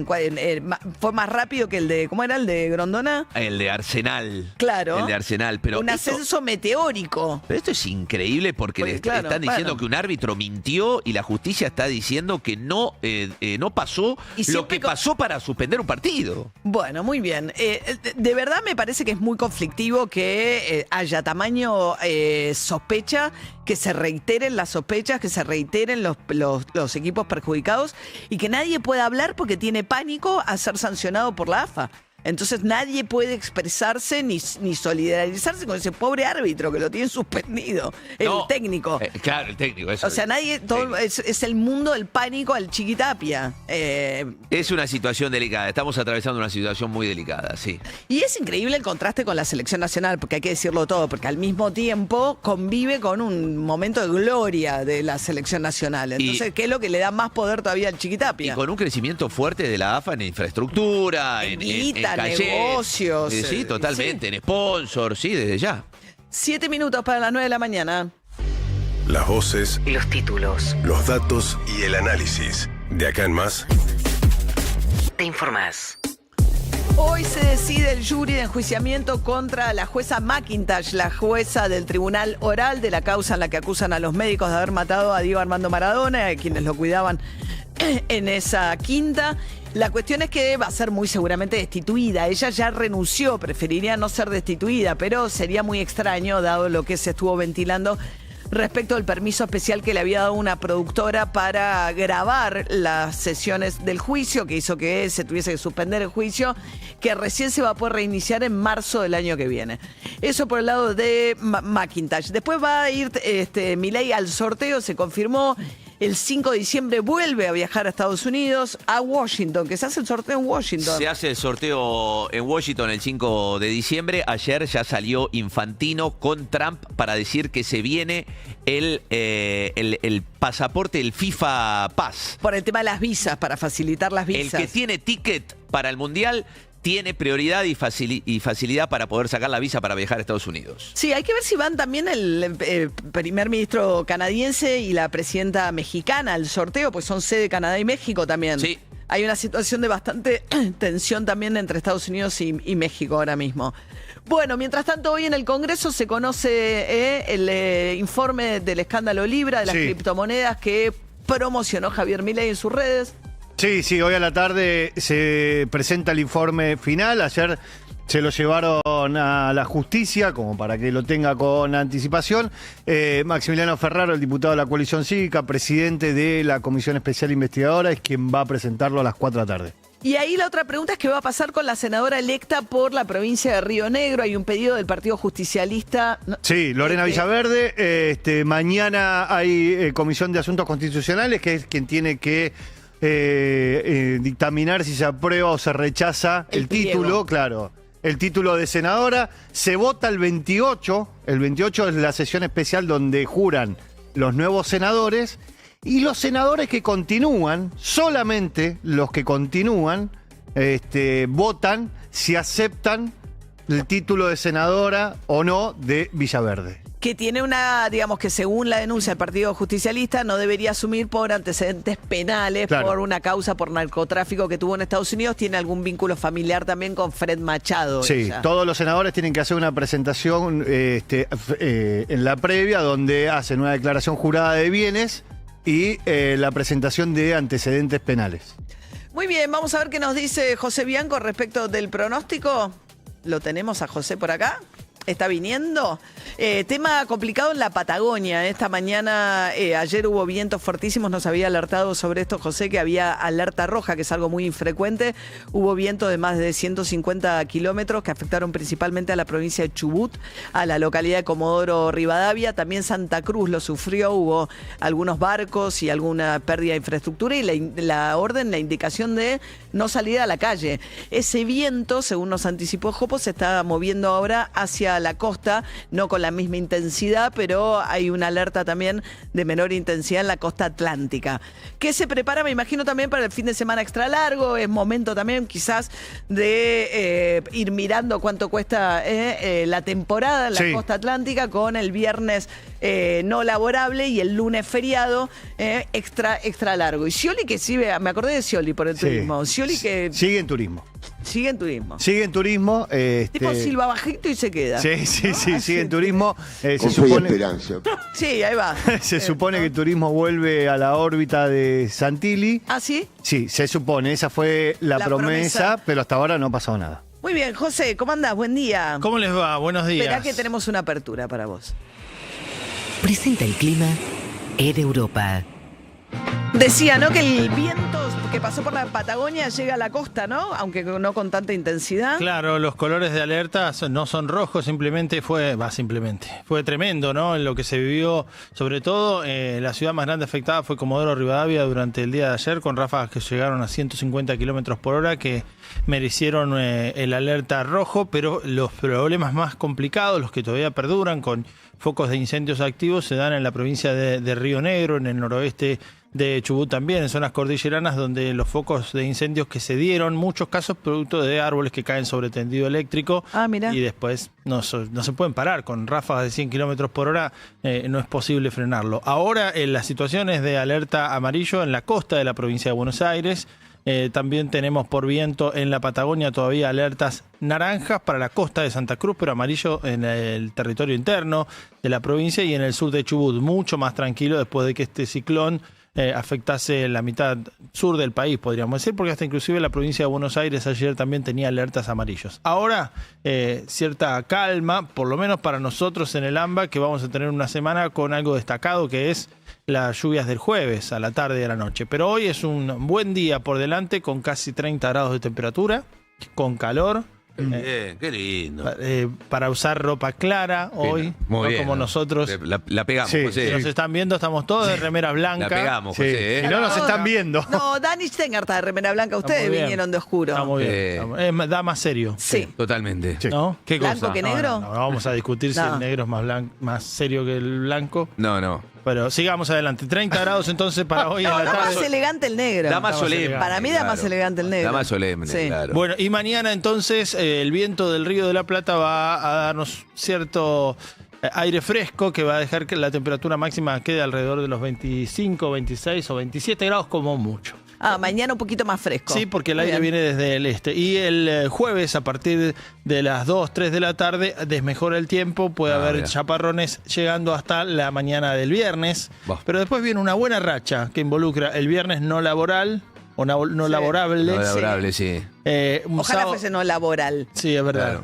[SPEAKER 1] fue más rápido que el de... ¿Cómo era el de Grondona?
[SPEAKER 2] El de Arsenal.
[SPEAKER 1] Claro.
[SPEAKER 2] El de Arsenal, pero...
[SPEAKER 1] Un ascenso meteórico.
[SPEAKER 2] Pero esto es increíble porque están diciendo que un árbitro mintió y la justicia está diciendo que no pasó lo que pasó para suspender un partido.
[SPEAKER 1] Bueno, muy bien. De verdad me parece que es muy conflictivo que haya tamaño sospecha, que se reiteren las sospechas, que se reiteren los equipos perjudicados y que nadie pueda hablar porque tiene pánico a ser sancionado por la AFA. Entonces nadie puede expresarse ni solidarizarse con ese pobre árbitro que lo tiene suspendido. El técnico.
[SPEAKER 2] Claro, el técnico. Eso
[SPEAKER 1] o sea, nadie, es el mundo del pánico al Chiquitapia.
[SPEAKER 2] Es una situación delicada. Estamos atravesando una situación muy delicada, sí.
[SPEAKER 1] Y es increíble el contraste con la selección nacional, porque hay que decirlo todo, porque al mismo tiempo convive con un momento de gloria de la selección nacional. Entonces, ¿qué es lo que le da más poder todavía al Chiquitapia?
[SPEAKER 2] Y con un crecimiento fuerte de la AFA en infraestructura, en
[SPEAKER 1] negocios.
[SPEAKER 2] Sí, totalmente. Sí. En sponsors, sí, desde ya.
[SPEAKER 1] 7 minutos para las 9 de la mañana.
[SPEAKER 24] Las voces,
[SPEAKER 23] los títulos,
[SPEAKER 24] los datos y el análisis. De acá en más,
[SPEAKER 23] te informás.
[SPEAKER 1] Hoy se decide el jury de enjuiciamiento contra la jueza McIntosh, la jueza del Tribunal Oral de la causa en la que acusan a los médicos de haber matado a Diego Armando Maradona, a quienes lo cuidaban en esa quinta. La cuestión es que va a ser muy seguramente destituida. Ella ya renunció, preferiría no ser destituida, pero sería muy extraño dado lo que se estuvo ventilando respecto al permiso especial que le había dado una productora para grabar las sesiones del juicio, que hizo que se tuviese que suspender el juicio, que recién se va a poder reiniciar en marzo del año que viene. Eso por el lado de McIntosh. Después va a ir Milei al sorteo, se confirmó. El 5 de diciembre vuelve a viajar a Estados Unidos, a Washington, que se hace el sorteo en Washington.
[SPEAKER 2] Se hace el sorteo en Washington el 5 de diciembre. Ayer ya salió Infantino con Trump para decir que se viene el pasaporte, el FIFA Pass.
[SPEAKER 1] Por el tema de las visas, para facilitar las visas.
[SPEAKER 2] El que tiene ticket para el Mundial tiene prioridad y facilidad para poder sacar la visa para viajar a Estados Unidos.
[SPEAKER 1] Sí, hay que ver si van también el primer ministro canadiense y la presidenta mexicana al sorteo, pues son sede Canadá y México también. Sí. Hay una situación de bastante tensión también entre Estados Unidos y México ahora mismo. Bueno, mientras tanto, hoy en el Congreso se conoce el informe del escándalo Libra, de las criptomonedas que promocionó Javier Milei en sus redes.
[SPEAKER 4] Sí, hoy a la tarde se presenta el informe final. Ayer se lo llevaron a la justicia, como para que lo tenga con anticipación. Maximiliano Ferraro, el diputado de la Coalición Cívica, presidente de la Comisión Especial Investigadora, es quien va a presentarlo a las 4 de la tarde.
[SPEAKER 1] Y ahí la otra pregunta es qué va a pasar con la senadora electa por la provincia de Río Negro. Hay un pedido del Partido Justicialista.
[SPEAKER 4] Sí, Lorena Villaverde. Mañana hay Comisión de Asuntos Constitucionales, que es quien tiene que dictaminar si se aprueba o se rechaza el título, claro, el título de senadora. Se vota el 28 es la sesión especial donde juran los nuevos senadores, y los senadores que continúan, solamente los que continúan, votan si aceptan el título de senadora o no de Villaverde.
[SPEAKER 1] Que tiene digamos que según la denuncia del Partido Justicialista, no debería asumir por antecedentes penales, por una causa por narcotráfico que tuvo en Estados Unidos. Tiene algún vínculo familiar también con Fred Machado.
[SPEAKER 4] Sí, ella. Todos los senadores tienen que hacer una presentación en la previa, donde hacen una declaración jurada de bienes y la presentación de antecedentes penales.
[SPEAKER 1] Muy bien, vamos a ver qué nos dice José Bianco respecto del pronóstico. Lo tenemos a José por acá. Está viniendo. Tema complicado en la Patagonia. Esta mañana, ayer hubo vientos fuertísimos. Nos había alertado sobre esto José, que había alerta roja, que es algo muy infrecuente. Hubo vientos de más de 150 kilómetros que afectaron principalmente a la provincia de Chubut, a la localidad de Comodoro Rivadavia. También Santa Cruz lo sufrió. Hubo algunos barcos y alguna pérdida de infraestructura, y la indicación de no salir a la calle. Ese viento, según nos anticipó Jopo, se está moviendo ahora hacia la costa, no con la misma intensidad, pero hay una alerta también de menor intensidad en la costa atlántica. ¿Qué se prepara? Me imagino también para el fin de semana extra largo. Es momento también quizás de ir mirando cuánto cuesta la temporada en la costa atlántica, con el viernes no laborable y el lunes feriado extra largo. Y Scioli, que sí, me acordé de Scioli por el turismo. Scioli que
[SPEAKER 4] sigue en turismo.
[SPEAKER 1] Sigue en turismo.
[SPEAKER 4] Sigue en turismo.
[SPEAKER 1] Tipo silba bajito y se queda.
[SPEAKER 4] Sí, sigue en turismo.
[SPEAKER 13] Con esperanza.
[SPEAKER 1] Sí, ahí va.
[SPEAKER 4] Se supone que el turismo vuelve a la órbita de Santilli.
[SPEAKER 1] ¿Ah, sí?
[SPEAKER 4] Sí, se supone. Esa fue la promesa, pero hasta ahora no ha pasado nada.
[SPEAKER 1] Muy bien, José, ¿cómo andás? Buen día.
[SPEAKER 15] ¿Cómo les va? Buenos días.
[SPEAKER 1] Esperá que tenemos una apertura para vos.
[SPEAKER 23] Presenta el clima Air Europa.
[SPEAKER 1] Decía, ¿no? Que el viento que pasó por la Patagonia llega a la costa, ¿no? Aunque no con tanta intensidad.
[SPEAKER 15] Claro, los colores de alerta no son rojos, fue tremendo, ¿no? En lo que se vivió, sobre todo, la ciudad más grande afectada fue Comodoro Rivadavia durante el día de ayer, con ráfagas que llegaron a 150 kilómetros por hora, que merecieron el alerta rojo, pero los problemas más complicados, los que todavía perduran, con focos de incendios activos, se dan en la provincia de Río Negro, en el noroeste de Chubut también, en zonas cordilleranas, donde los focos de incendios que se dieron, muchos casos producto de árboles que caen sobre tendido eléctrico, y después no se pueden parar, con ráfagas de 100 kilómetros por hora no es posible frenarlo. Ahora la situación es de alerta amarillo en la costa de la provincia de Buenos Aires. También tenemos por viento en la Patagonia todavía alertas naranjas para la costa de Santa Cruz, pero amarillo en el territorio interno de la provincia y en el sur de Chubut, mucho más tranquilo después de que este ciclón afectase la mitad sur del país, podríamos decir, porque hasta inclusive la provincia de Buenos Aires ayer también tenía alertas amarillos. Ahora, cierta calma, por lo menos para nosotros en el AMBA, que vamos a tener una semana con algo destacado, que es las lluvias del jueves a la tarde y a la noche. Pero hoy es un buen día por delante, con casi 30 grados de temperatura, con calor.
[SPEAKER 2] Bien, qué lindo.
[SPEAKER 15] Para usar ropa clara hoy,
[SPEAKER 2] muy bien,
[SPEAKER 15] como nosotros.
[SPEAKER 2] La pegamos, José.
[SPEAKER 15] Si nos están viendo, estamos todos de remera blanca.
[SPEAKER 2] La pegamos, José.
[SPEAKER 4] Si no nos están viendo.
[SPEAKER 1] No, Dani Stenger está de remera blanca. Ustedes vinieron de oscuro.
[SPEAKER 15] Está muy bien. Da más serio.
[SPEAKER 1] Sí.
[SPEAKER 2] Totalmente.
[SPEAKER 15] ¿No? ¿Qué
[SPEAKER 1] ¿Blanco
[SPEAKER 15] cosa?
[SPEAKER 1] que negro?
[SPEAKER 15] No, vamos a discutir si el negro es más serio que el blanco.
[SPEAKER 2] No.
[SPEAKER 15] Pero sigamos adelante. 30 grados entonces para hoy en la tarde.
[SPEAKER 1] Da más elegante el negro.
[SPEAKER 2] Da más solemne.
[SPEAKER 1] Para mí da más elegante el negro.
[SPEAKER 2] Da más solemne, claro.
[SPEAKER 15] Bueno, y mañana entonces el viento del Río de la Plata va a darnos cierto aire fresco que va a dejar que la temperatura máxima quede alrededor de los 25, 26 o 27 grados como mucho.
[SPEAKER 1] Mañana un poquito más fresco.
[SPEAKER 15] Sí, porque el aire viene desde el este. Y el jueves, a partir de las 2, 3 de la tarde, desmejora el tiempo. Puede haber chaparrones llegando hasta la mañana del viernes. Pero después viene una buena racha que involucra el viernes no laboral o no laborable.
[SPEAKER 2] No laborable, sí.
[SPEAKER 1] Ojalá fuese no laboral.
[SPEAKER 15] Sí, es verdad.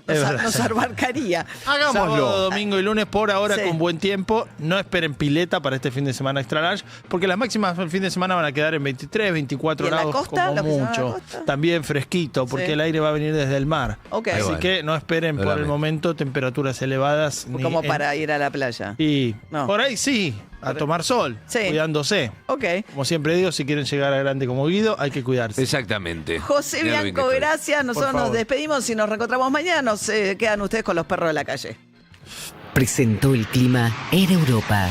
[SPEAKER 1] Nos abarcaría.
[SPEAKER 15] Hagámoslo. Sábado, domingo y lunes por ahora con buen tiempo. No esperen pileta para este fin de semana extra large, porque las máximas el fin de semana van a quedar en 23, 24 grados
[SPEAKER 1] costa,
[SPEAKER 15] como mucho. También fresquito, porque el aire va a venir desde el mar. Así que no esperen por el momento temperaturas elevadas.
[SPEAKER 1] Como para ir a la playa.
[SPEAKER 15] Y por ahí sí, a tomar sol, cuidándose. Como siempre digo, si quieren llegar a grande como Guido, hay que cuidarse.
[SPEAKER 2] Exactamente.
[SPEAKER 1] José Bianco, gracias. Nosotros nos despedimos y nos reencontramos mañana. Quedan ustedes con los perros de la calle.
[SPEAKER 23] Presentó el clima Air Europa.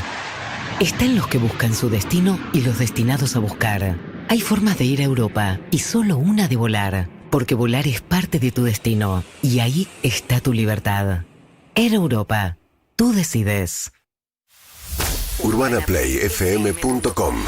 [SPEAKER 23] Están los que buscan su destino y los destinados a buscar. Hay formas de ir a Europa y solo una de volar, porque volar es parte de tu destino y ahí está tu libertad. Air Europa. Tú decides.
[SPEAKER 24] UrbanaPlayFM.com